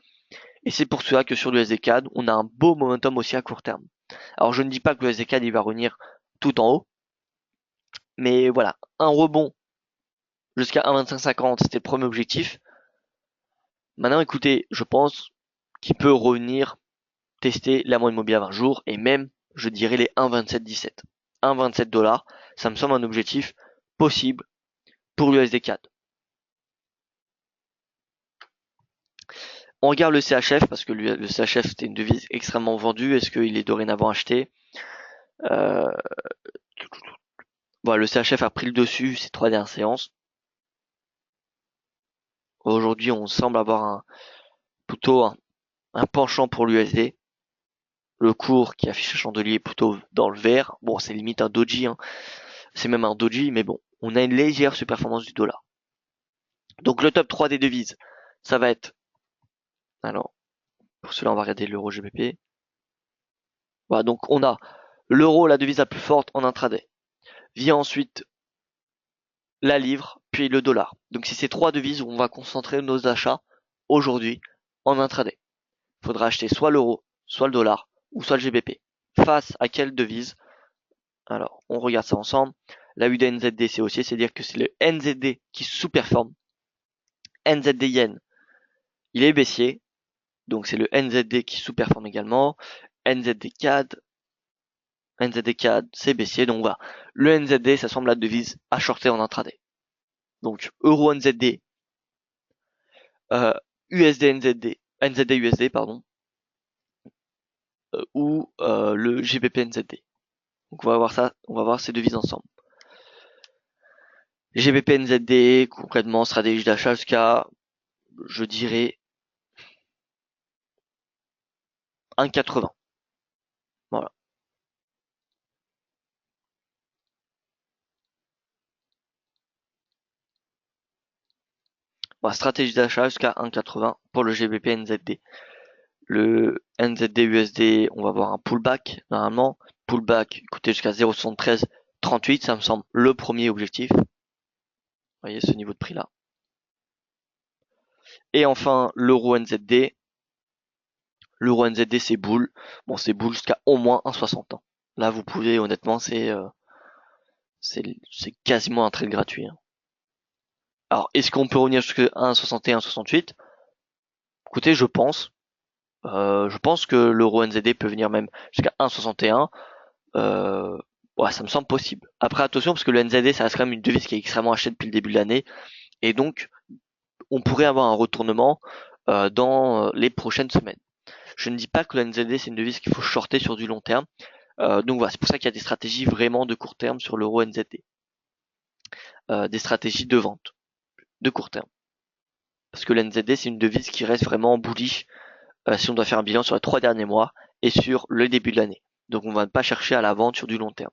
Et c'est pour cela que sur le USD-CAD, on a un beau momentum aussi à court terme. Alors je ne dis pas que le USD-CAD il va revenir tout en haut, mais voilà, un rebond jusqu'à 1,2550, c'était le premier objectif. Maintenant, écoutez, je pense qu'il peut revenir tester la moyenne mobile à 20 jours et même, je dirais, les 1,2717. 1,27 dollars, ça me semble un objectif possible pour l'USD-CAD. On regarde le CHF parce que le CHF c'était une devise extrêmement vendue. Est-ce qu'il est dorénavant acheté? euh, Voilà, le CHF a pris le dessus ces 3 dernières séances. Aujourd'hui, on semble avoir plutôt un penchant pour l'USD. Le cours qui affiche le chandelier est plutôt dans le vert. Bon, c'est limite un doji, hein. C'est même un doji, mais bon, on a une légère surperformance du dollar. Donc le top 3 des devises, ça va être, alors, pour cela on va regarder l'euro GBP. Voilà, donc on a l'euro, la devise la plus forte en intraday. Vient ensuite la livre, puis le dollar. Donc c'est ces 3 devises où on va concentrer nos achats aujourd'hui en intraday. Il faudra acheter soit l'euro, soit le dollar, ou soit le GBP. Face à quelle devise? Alors, on regarde ça ensemble. La UDNZD, c'est haussier, c'est-à-dire que c'est le NZD qui sous-performe. NZD yen, il est baissier, donc c'est le NZD qui sous-performe également. NZD CAD, c'est baissier, donc voilà. Le NZD, ça semble la devise à shorter en intraday. Donc Euro NZD, USD NZD, NZD USD, pardon, ou le GBP NZD. Donc on va voir ça, on va voir ces devises ensemble. GBP NZD, concrètement, stratégie d'achat jusqu'à, je dirais, 1,80. Voilà. Voilà, stratégie d'achat jusqu'à 1,80 pour le GBP NZD. Le NZD USD, on va voir un pullback normalement. Pullback, écoutez, jusqu'à 0,7338, ça me semble le premier objectif. Vous voyez ce niveau de prix là. Et enfin, l'euro NZD. L'euro NZD, c'est boule. Bon, c'est boule jusqu'à au moins 1,60 ans. Là, vous pouvez, honnêtement, c'est quasiment un trade gratuit, hein. Alors, est-ce qu'on peut revenir jusqu'à 1,61, 1,68? Écoutez, je pense. Je pense que l'euro NZD peut venir même jusqu'à 1,61. Ouais, ça me semble possible. Après, attention, parce que le NZD, ça reste quand même une devise qui est extrêmement achetée depuis le début de l'année. Et donc, on pourrait avoir un retournement dans les prochaines semaines. Je ne dis pas que le NZD, c'est une devise qu'il faut shorter sur du long terme. Donc voilà, c'est pour ça qu'il y a des stratégies vraiment de court terme sur l'euro NZD. Des stratégies de vente de court terme. Parce que le NZD, c'est une devise qui reste vraiment bullish si on doit faire un bilan sur les 3 derniers mois et sur le début de l'année. Donc on va pas chercher à la vente sur du long terme.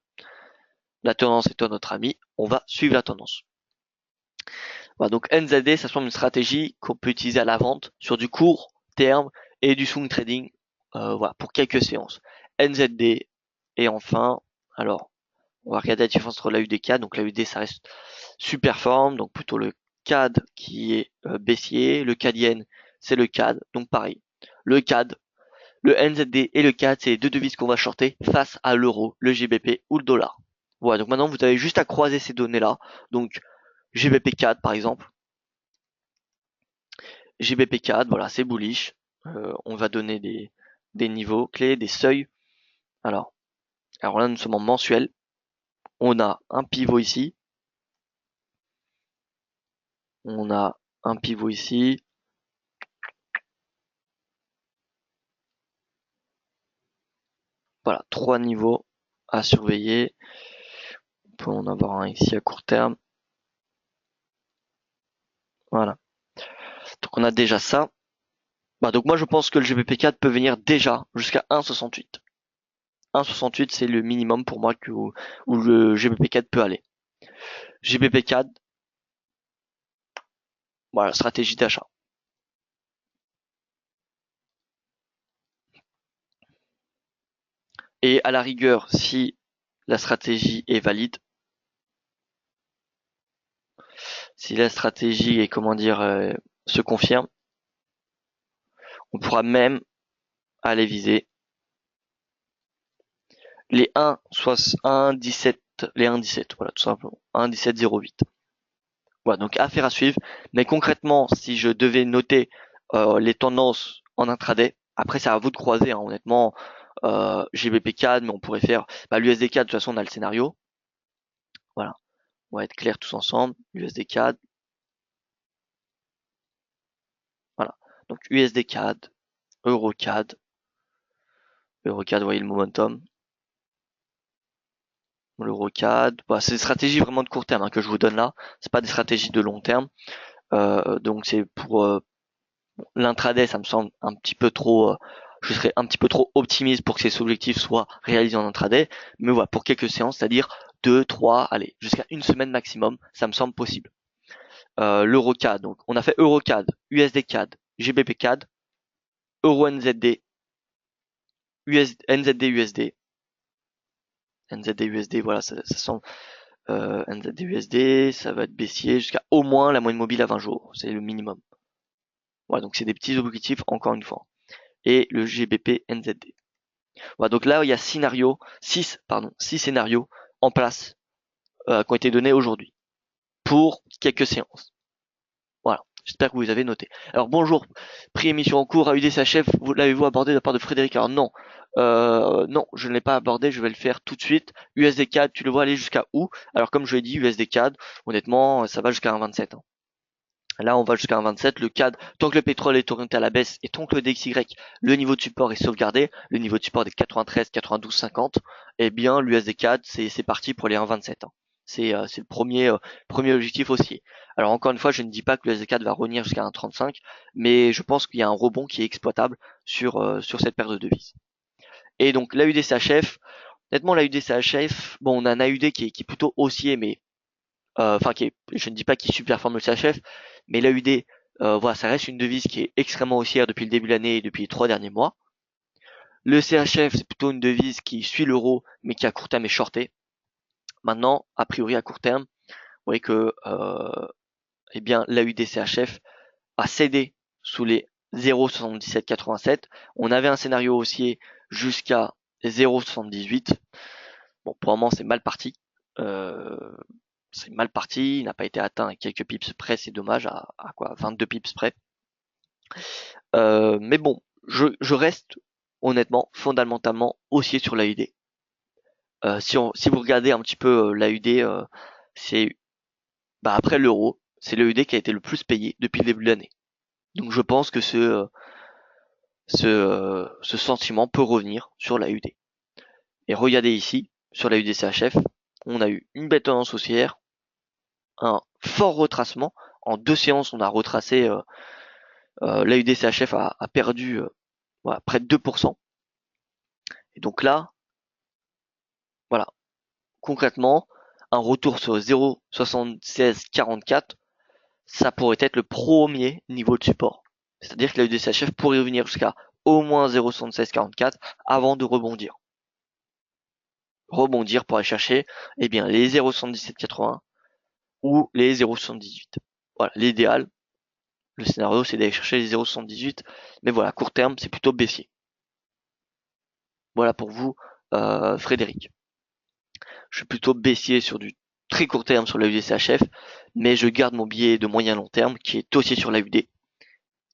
La tendance étant notre ami, on va suivre la tendance. Voilà, donc NZD, ça semble une stratégie qu'on peut utiliser à la vente sur du court terme et du swing trading, voilà, pour quelques séances. NZD et enfin, alors, on va regarder la différence entre la UD et CAD. Donc la UD, ça reste super forme, donc plutôt le CAD qui est baissier, le CAD yen, c'est le CAD, donc pareil. Le CAD, le NZD et le CAD, c'est les 2 devises qu'on va shorter face à l'euro, le GBP ou le dollar. Voilà, donc maintenant vous avez juste à croiser ces données-là. Donc GBP CAD par exemple. GBP CAD, voilà, c'est bullish. On va donner des niveaux clés, des seuils. Alors là, nous sommes en mensuel. On a un pivot ici. On a un pivot ici. Voilà, 3 niveaux à surveiller. On peut en avoir un ici à court terme. Voilà. Donc on a déjà ça. Bah, donc moi je pense que le GBP4 peut venir déjà jusqu'à 1,68. 1,68 c'est le minimum pour moi où le GBP4 peut aller. GBP4, voilà, stratégie d'achat. Et à la rigueur, si la stratégie est valide, si la stratégie est, comment dire, se confirme, on pourra même aller viser les 1,17, les 1,17, voilà, tout simplement. 1,1708. Voilà, donc affaire à suivre. Mais concrètement, si je devais noter les tendances en intraday, après c'est à vous de croiser, hein, honnêtement, GBP CAD, mais on pourrait faire l'USD CAD, de toute façon on a le scénario. Voilà, on va être clair tous ensemble. USD CAD, voilà. Donc USD CAD, Euro CAD, Euro CAD, vous voyez le momentum. L'Euro CAD, c'est des stratégies vraiment de court terme, hein, que je vous donne là. C'est pas des stratégies de long terme. Donc c'est pour l'intraday, ça me semble un petit peu trop, je serais un petit peu trop optimiste pour que ces objectifs soient réalisés en intraday. Mais voilà, pour quelques séances, c'est-à-dire 2, 3, allez, jusqu'à une semaine maximum, ça me semble possible. L'EuroCAD, donc on a fait EuroCAD, USD CAD, GBP CAD, Euro NZD, NZD USD, NZD USD, voilà, ça semble NZD USD, ça va être baissier jusqu'à au moins la moyenne mobile à 20 jours, c'est le minimum. Voilà, donc c'est des petits objectifs encore une fois. Et le GBP NZD. Voilà, donc là il y a 6 scénarios en place qui ont été donnés aujourd'hui pour quelques séances. Voilà, j'espère que vous les avez notés. Alors bonjour, prix émission en cours, AUD-CHF, vous l'avez-vous abordé de la part de Frédéric? Alors non, non, je ne l'ai pas abordé, je vais le faire tout de suite. USD CAD, tu le vois aller jusqu'à où? Alors comme je l'ai dit, USD CAD, honnêtement, ça va jusqu'à 1,27. Hein. Là, on va jusqu'à 1,27. Le CAD, tant que le pétrole est orienté à la baisse et tant que le DXY, le niveau de support est sauvegardé, le niveau de support est 93, 92, 50, eh bien, l'USD CAD, c'est parti pour les 1,27. Hein. C'est le premier objectif aussi. Alors encore une fois, je ne dis pas que l'USD CAD va revenir jusqu'à 1,35, mais je pense qu'il y a un rebond qui est exploitable sur cette paire de devises. Et donc l'AUD-CHF, honnêtement l'AUD-CHF, bon, on a un AUD qui est plutôt haussier, mais enfin je ne dis pas qu'il superforme le CHF, mais l'AUD, voilà, ça reste une devise qui est extrêmement haussière depuis le début de l'année et depuis les 3 derniers mois. Le CHF, c'est plutôt une devise qui suit l'euro, mais qui à court terme est shortée. Maintenant, a priori à court terme, vous voyez que eh bien l'AUD CHF a cédé sous les 0,7787. On avait un scénario haussier jusqu'à 0,78. Bon, pour le moment, c'est mal parti. C'est mal parti, il n'a pas été atteint à quelques pips près, c'est dommage, à quoi 22 pips près. Mais bon, je reste honnêtement fondamentalement haussier sur l'AUD. Si vous regardez un petit peu l'AUD, c'est après l'euro, c'est l'AUD qui a été le plus payé depuis le début de l'année. Donc je pense que ce sentiment peut revenir sur l'AUD. Et regardez ici, sur l'AUD CHF, on a eu une belle tendance haussière, un fort retracement. En 2 séances, on a retracé, l'AUD CHF a perdu voilà, près de 2%. Et donc là, voilà, concrètement, un retour sur 0,7644, ça pourrait être le premier niveau de support. C'est-à-dire que l'AUD CHF pourrait revenir jusqu'à au moins 0,7644 avant de rebondir. Rebondir pour aller chercher eh bien, les 0,7780 ou les 0,78. Voilà, l'idéal, le scénario, c'est d'aller chercher les 0,78. Mais voilà, à court terme, c'est plutôt baissier. Voilà pour vous, Frédéric. Je suis plutôt baissier sur du très court terme sur l'AUD CHF, mais je garde mon billet de moyen long terme qui est haussier sur l'AUD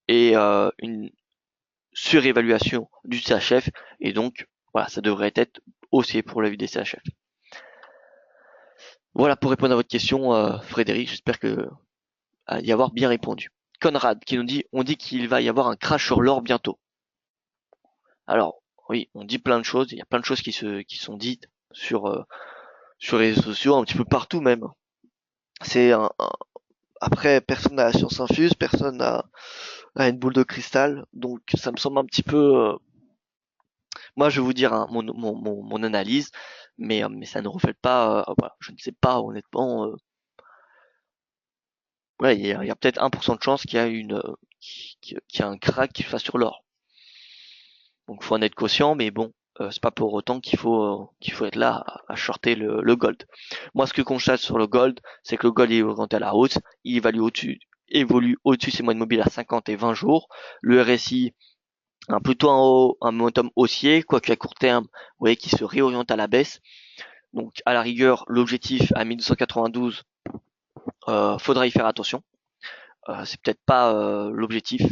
et une surévaluation du CHF, et donc voilà, ça devrait être haussier pour l'AUD CHF. Voilà pour répondre à votre question, Frédéric, j'espère que y avoir bien répondu. Conrad qui nous dit, on dit qu'il va y avoir un crash sur l'or bientôt. Alors oui, on dit plein de choses, il y a plein de choses qui sont dites sur les réseaux sociaux, un petit peu partout même. C'est après personne n'a la science infuse, personne n'a une boule de cristal, donc ça me semble un petit peu Moi, je vais vous dire hein, mon analyse, mais ça ne reflète pas. Voilà, je ne sais pas honnêtement. Ouais, il y a peut-être 1% de chance qu'il y a qu'il y a un crack qui se fasse sur l'or. Donc, faut en être conscient, mais bon, c'est pas pour autant qu'il faut être là à shorter le gold. Moi, ce que je constate sur le gold, c'est que le gold est orienté à la hausse, il évolue au-dessus de ses moyennes mobiles à 50 et 20 jours. Le RSI plutôt un momentum haussier, quoique à court terme, vous voyez qu'il se réoriente à la baisse. Donc à la rigueur, l'objectif à 1292, faudra y faire attention. C'est peut-être pas l'objectif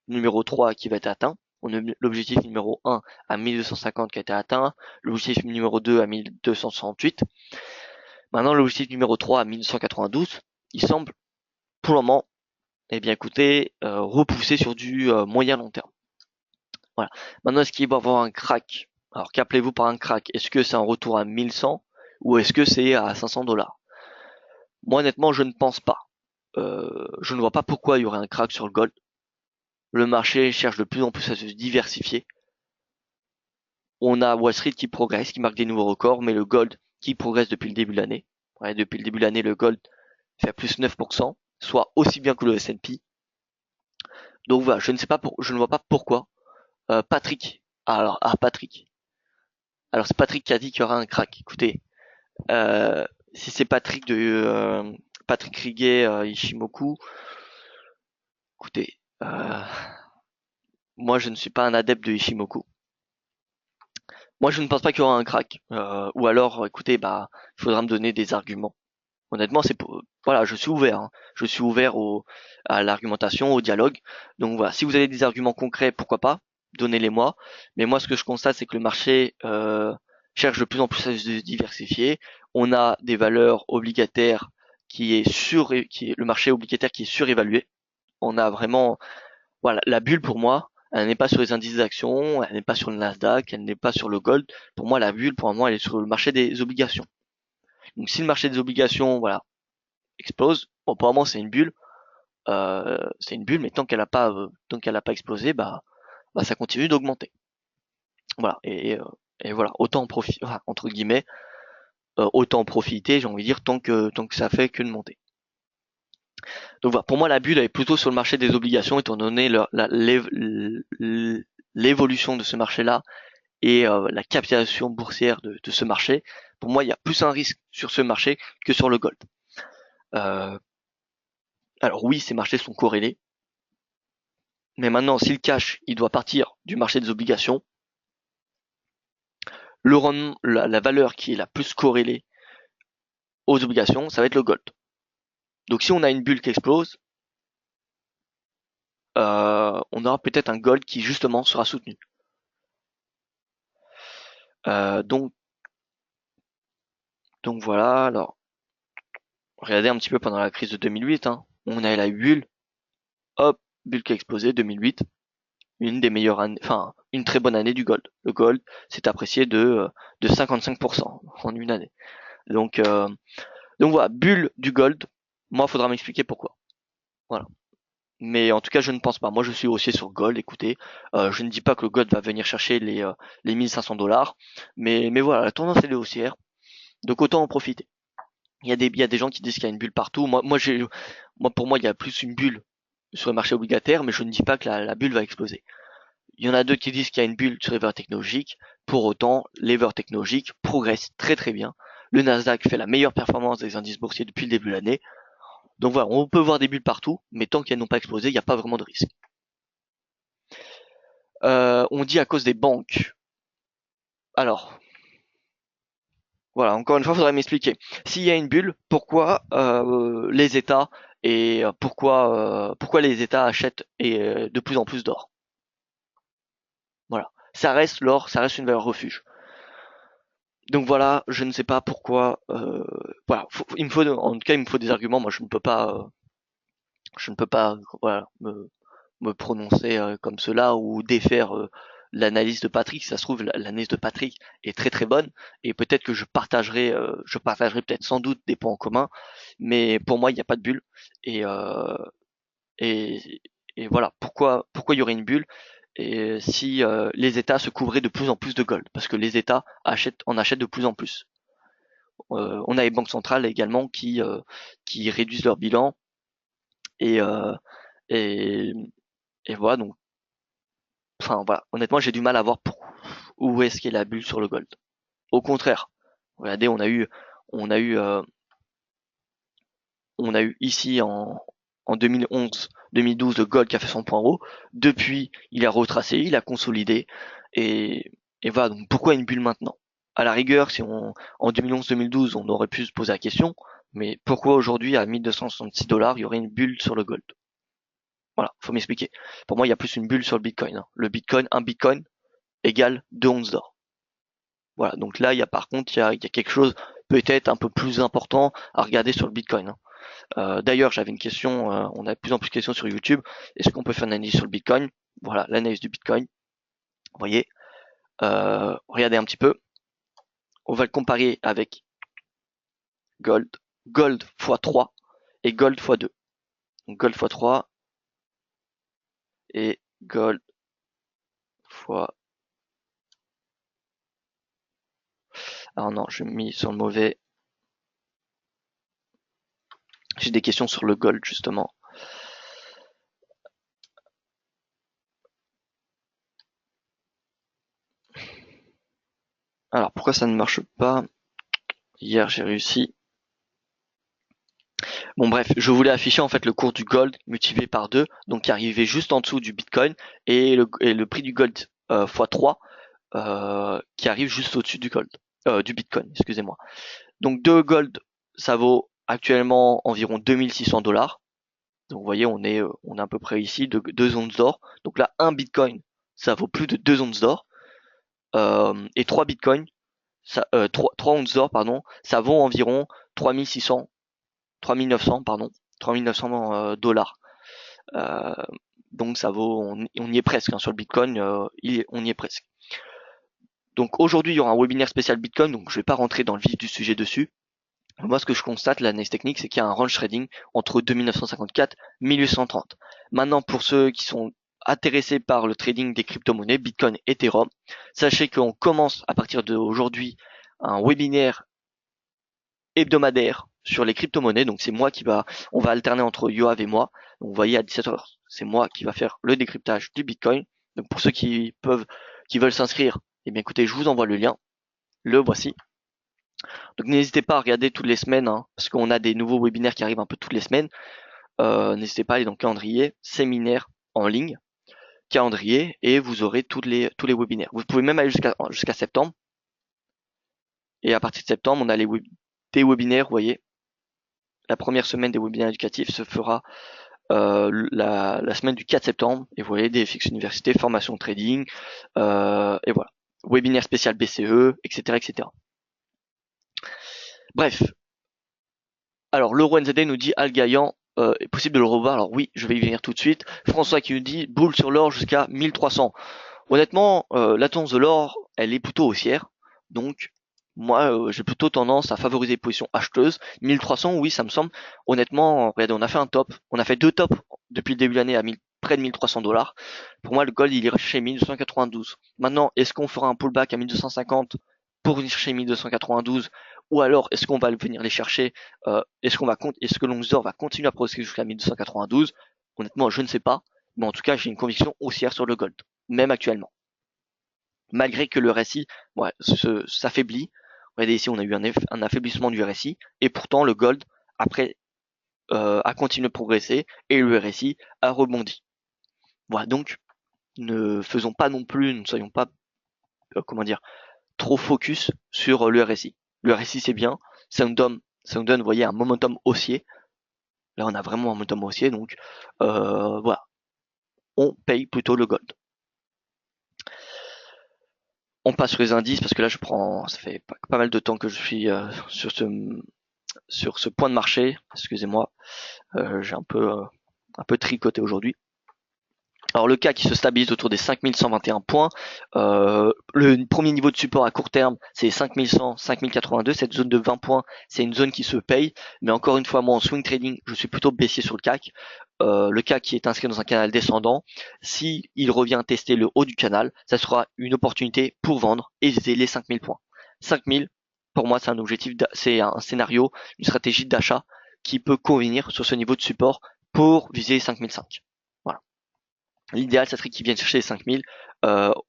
numéro 3 qui va être atteint. On a l'objectif numéro 1 à 1250 qui a été atteint, l'objectif numéro 2 à 1268. Maintenant l'objectif numéro 3 à 1292, il semble pour le moment, eh bien écoutez, repousser sur du moyen long terme. Voilà. Maintenant, est-ce qu'il va y avoir un crack? Alors, qu'appelez-vous par un crack? Est-ce que c'est un retour à 1100 ou est-ce que c'est à 500 $? Moi, honnêtement, je ne pense pas. Je ne vois pas pourquoi il y aurait un crack sur le gold. Le marché cherche de plus en plus à se diversifier. On a Wall Street qui progresse, qui marque des nouveaux records, mais le gold qui progresse depuis le début de l'année. Ouais, depuis le début de l'année, le gold fait plus 9%, soit aussi bien que le S&P. Donc voilà, je ne vois pas pourquoi. Patrick, Patrick. Alors c'est Patrick qui a dit qu'il y aura un crack. Écoutez, si c'est Patrick Riguet, Ishimoku, écoutez, moi je ne suis pas un adepte de Ishimoku. Moi je ne pense pas qu'il y aura un crack. Ou alors, écoutez, bah, il faudra me donner des arguments. Honnêtement, voilà, je suis ouvert. Hein. Je suis ouvert à l'argumentation, au dialogue. Donc voilà, si vous avez des arguments concrets, pourquoi pas, donnez-les-moi. Mais moi, ce que je constate, c'est que le marché cherche de plus en plus à se diversifier. On a des valeurs obligataires le marché obligataire qui est surévalué. On a vraiment, voilà, la bulle pour moi, elle n'est pas sur les indices d'actions, elle n'est pas sur le Nasdaq, elle n'est pas sur le gold. Pour moi, la bulle, pour moi, elle est sur le marché des obligations. Donc si le marché des obligations, voilà, explose, bon, pour moi c'est une bulle, mais tant qu'elle a pas explosé, bah ça continue d'augmenter. Voilà, et voilà, autant en profiter, enfin, entre guillemets, autant en profiter, j'ai envie de dire, tant que ça fait qu'une montée. Donc voilà, pour moi la bulle elle est plutôt sur le marché des obligations, étant donné l'évolution de ce marché-là et la capitalisation boursière de ce marché. Pour moi, il y a plus un risque sur ce marché que sur le gold. Euh, alors oui, ces marchés sont corrélés, mais maintenant, si le cash, il doit partir du marché des obligations, le rendement, la valeur qui est la plus corrélée aux obligations, ça va être le gold. Donc si on a une bulle qui explose, on aura peut-être un gold qui justement sera soutenu. Donc voilà, alors regardez un petit peu pendant la crise de 2008, hein, on a la bulle, hop, bulle qui a explosé, 2008, une des meilleures années, enfin une très bonne année du gold. Le gold s'est apprécié de 55% en une année. Donc voilà, bulle du gold, moi faudra m'expliquer pourquoi. Voilà. Mais en tout cas, je ne pense pas. Moi, je suis haussier sur gold. Écoutez, je ne dis pas que le gold va venir chercher les 1500 $, mais voilà, la tendance elle est haussière, donc autant en profiter. Il y a des gens qui disent qu'il y a une bulle partout. Pour moi, il y a plus une bulle sur le marché obligataire, mais je ne dis pas que la bulle va exploser. Il y en a d'autres qui disent qu'il y a une bulle sur les valeurs technologiques. Pour autant, les valeurs technologiques progressent très très bien. Le Nasdaq fait la meilleure performance des indices boursiers depuis le début de l'année. Donc voilà, on peut voir des bulles partout, mais tant qu'elles n'ont pas explosé, il n'y a pas vraiment de risque. On dit à cause des banques. Alors, voilà, encore une fois, il faudrait m'expliquer. S'il y a une bulle, pourquoi les États et pourquoi les États achètent de plus en plus d'or? Voilà, ça reste l'or, ça reste une valeur refuge. Donc voilà, je ne sais pas pourquoi. Voilà, en tout cas, il me faut des arguments. Moi, je ne peux pas, voilà, me prononcer comme cela ou défaire l'analyse de Patrick. Si ça se trouve, l'analyse de Patrick est très très bonne et peut-être que je partagerai peut-être sans doute des points en commun, mais pour moi, il n'y a pas de bulle et et, et voilà pourquoi il y aurait une bulle. et si les États se couvraient de plus en plus de gold, parce que les États en achètent de plus en plus. On a les banques centrales également qui réduisent leur bilan et et, et voilà. Donc, enfin voilà, honnêtement, j'ai du mal à voir où est-ce qu'est la bulle sur le gold. Au contraire, regardez, on a eu, on a eu ici en 2011, 2012 le gold qui a fait son point haut. Depuis, il a retracé, il a consolidé et, et voilà. Donc pourquoi une bulle maintenant? À la rigueur, si en 2011-2012 on aurait pu se poser la question, mais pourquoi aujourd'hui à 1266 $, il y aurait une bulle sur le gold? Voilà, faut m'expliquer. Pour moi, il y a plus une bulle sur le Bitcoin, hein. Le Bitcoin, un Bitcoin égale 2 onces d'or. Voilà, donc là, par contre, il y a quelque chose peut-être un peu plus important à regarder sur le Bitcoin, hein. D'ailleurs, j'avais une question, on a de plus en plus de questions sur YouTube. Est-ce qu'on peut faire une analyse sur le Bitcoin? Voilà, l'analyse du Bitcoin. Vous voyez, regardez un petit peu. On va le comparer avec Gold. Gold x3 et Gold x2. Donc Gold x3 et Gold x... Alors non, je mis sur le mauvais. J'ai des questions sur le Gold, justement. Alors, pourquoi ça ne marche pas? Hier, j'ai réussi. Bon bref, je voulais afficher en fait le cours du gold multiplié par 2, donc qui arrivait juste en dessous du Bitcoin, et le prix du gold x3 qui arrive juste au-dessus du gold, du Bitcoin, excusez-moi. Donc 2 gold, ça vaut actuellement environ 2600 $. Donc vous voyez, on est à peu près ici de 2 onces d'or. Donc là, un Bitcoin, ça vaut plus de 2 onces d'or. Et 3 Bitcoins, 3 onces d'or, pardon, ça vaut environ 3600 3900 pardon, 3900 $. Euh, donc ça vaut, on y est presque, hein, sur le Bitcoin, on y est presque. Donc aujourd'hui il y aura un webinaire spécial Bitcoin, donc je vais pas rentrer dans le vif du sujet dessus. Moi ce que je constate, l'analyse technique, c'est qu'il y a un range trading entre 2954 et 1830. Maintenant pour ceux qui sont intéressés par le trading des crypto-monnaies, Bitcoin, Ethereum, sachez qu'on commence à partir d'aujourd'hui un webinaire hebdomadaire sur les crypto-monnaies. Donc c'est moi on va alterner entre Yoav et moi. Donc vous voyez à 17h, c'est moi qui va faire le décryptage du Bitcoin. Donc pour ceux qui veulent s'inscrire, eh bien écoutez, je vous envoie le lien. Le voici. Donc n'hésitez pas à regarder toutes les semaines, hein, parce qu'on a des nouveaux webinaires qui arrivent un peu toutes les semaines. N'hésitez pas à aller dans le calendrier, séminaire en ligne, calendrier, et vous aurez tous les webinaires. Vous pouvez même aller jusqu'à septembre. Et à partir de septembre, on a des webinaires, vous voyez. La première semaine des webinaires éducatifs se fera la semaine du 4 septembre. Et vous voyez, des FX Université, formation trading, et voilà. Webinaire spécial BCE, etc., etc. Bref. Alors, l'Euro NZD nous dit Al Gaillan, est possible de le revoir. Alors oui, je vais y venir tout de suite. François qui nous dit boule sur l'or jusqu'à 1300. Honnêtement, la tendance de l'or, elle est plutôt haussière. Donc, moi, j'ai plutôt tendance à favoriser les positions acheteuses. 1300, oui, ça me semble. Honnêtement, regardez, on a fait un top. On a fait 2 tops depuis le début de l'année à près de 1300 $. Pour moi, le gold, il irait chercher 1292. Maintenant, est-ce qu'on fera un pullback à 1250 pour venir chercher 1292? Ou alors, est-ce qu'on va venir les chercher? Est-ce que l'Once va continuer à progresser jusqu'à 1292? Honnêtement, je ne sais pas. Mais en tout cas, j'ai une conviction haussière sur le gold, même actuellement. Malgré que le RSI s'affaiblit. Regardez ici, on a eu un affaiblissement du RSI, et pourtant le gold, après, a continué de progresser, et le RSI a rebondi. Voilà, donc, ne soyons pas, trop focus sur le RSI. Le RSI, c'est bien, ça nous donne, vous voyez, un momentum haussier. Là, on a vraiment un momentum haussier, donc, voilà. On paye plutôt le gold. On passe sur les indices parce que là ça fait pas mal de temps que je suis sur ce point de marché. Excusez-moi, j'ai un peu tricoté aujourd'hui. Alors le CAC qui se stabilise autour des 5121 points. Le premier niveau de support à court terme, c'est 5100, 5082. Cette zone de 20 points, c'est une zone qui se paye. Mais encore une fois, moi en swing trading, je suis plutôt baissier sur le CAC. le CAC qui est inscrit dans un canal descendant, si il revient tester le haut du canal, ça sera une opportunité pour vendre et viser les 5000 points. 5000, pour moi, c'est un objectif, c'est un scénario, une stratégie d'achat qui peut convenir sur ce niveau de support pour viser 5005. Voilà. L'idéal, ça serait qu'ils viennent chercher les 5000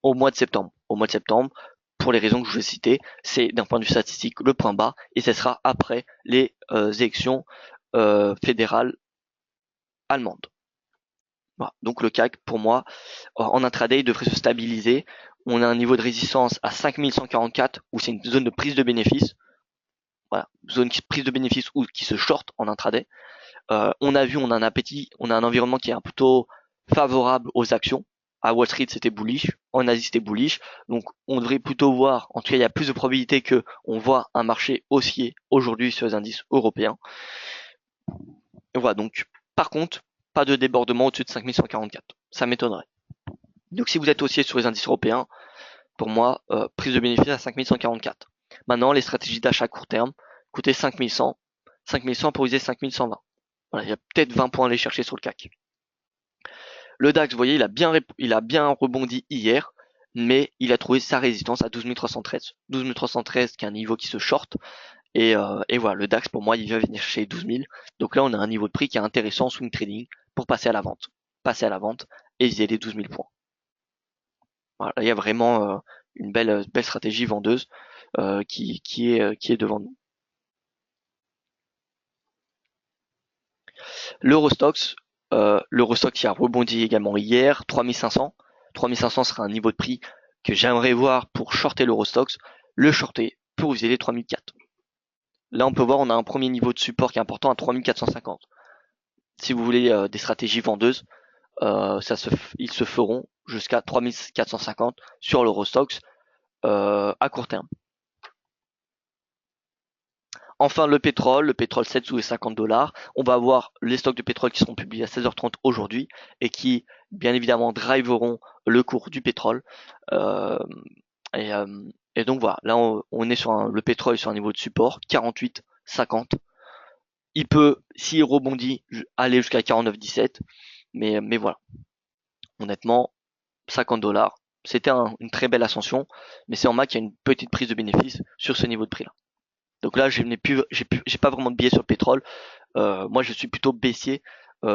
au mois de septembre. Au mois de septembre, pour les raisons que je vous ai citées, c'est d'un point de vue statistique le point bas et ce sera après les élections fédérales allemandes. Voilà. Donc le CAC, pour moi, en intraday, devrait se stabiliser. On a un niveau de résistance à 5144 où c'est une zone de prise de bénéfice. Voilà, zone de prise de bénéfice ou qui se short en intraday. On a vu, on a un appétit, on a un environnement qui est plutôt favorable aux actions. À Wall Street, c'était bullish. En Asie, c'était bullish. Donc, on devrait plutôt voir, en tout cas, il y a plus de probabilité que on voit un marché haussier aujourd'hui sur les indices européens. Et voilà. Donc, par contre, pas de débordement au-dessus de 5144. Ça m'étonnerait. Donc, si vous êtes haussier sur les indices européens, pour moi, prise de bénéfice à 5144. Maintenant, les stratégies d'achat à court terme, coûter 5100. 5100 pour viser 5120. Voilà, il y a peut-être 20 points à aller chercher sur le CAC. Le DAX, vous voyez, il a bien rebondi hier, mais il a trouvé sa résistance à 12 313. 12 313 qui est un niveau qui se short. Et voilà, le DAX, pour moi, il va venir chercher 12 000. Donc là, on a un niveau de prix qui est intéressant en swing trading pour passer à la vente. Passer à la vente et viser les 12 000 points. Voilà, il y a vraiment une belle stratégie vendeuse qui est devant nous. L'Eurostoxx, qui a rebondi également hier, 3500. 3500 sera un niveau de prix que j'aimerais voir pour shorter l'Eurostoxx, le shorter pour viser les 3004. Là, on peut voir, on a un premier niveau de support qui est important à 3450. Si vous voulez des stratégies vendeuses, ils se feront jusqu'à 3450 sur l'Eurostoxx à court terme. Enfin, le pétrole 7 sous les 50 $. On va avoir les stocks de pétrole qui seront publiés à 16h30 aujourd'hui et qui, bien évidemment, driveront le cours du pétrole. Et donc voilà, là on est sur le pétrole sur un niveau de support 48,50. Il peut, s'il rebondit, aller jusqu'à 49,17. Mais voilà, honnêtement, 50 $, c'était une très belle ascension, mais c'est en main qu'il y a une petite prise de bénéfice sur ce niveau de prix là. Donc là, j'ai pas vraiment de biais sur le pétrole. Moi, je suis plutôt baissier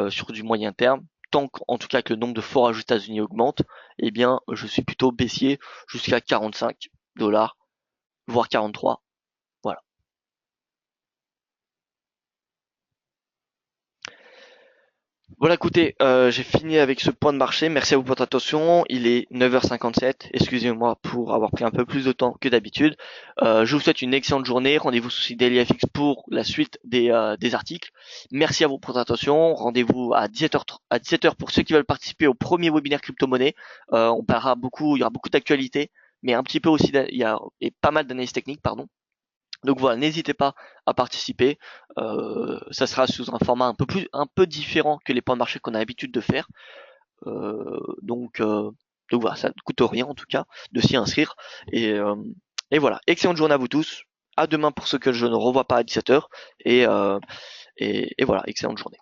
sur du moyen terme. Tant qu'en tout cas que le nombre de forages aux États-Unis augmente, eh bien, je suis plutôt baissier jusqu'à 45 $, voire 43. Voilà. Voilà, écoutez, j'ai fini avec ce point de marché. Merci à vous pour votre attention. Il est 9h57. Excusez-moi pour avoir pris un peu plus de temps que d'habitude. Je vous souhaite une excellente journée. Rendez-vous sur le site DailyFX pour la suite des articles. Merci à vous pour votre attention. Rendez-vous à 17h pour ceux qui veulent participer au premier webinaire crypto-monnaie. On parlera beaucoup, il y aura beaucoup d'actualités, mais un petit peu aussi, et pas mal d'analyses techniques, pardon. Donc voilà, n'hésitez pas à participer. Ça sera sous un format un peu différent que les points de marché qu'on a l'habitude de faire. Donc voilà, ça ne coûte rien en tout cas de s'y inscrire. Et voilà, excellente journée à vous tous. À demain pour ceux que je ne revois pas à 17h. Et voilà, excellente journée.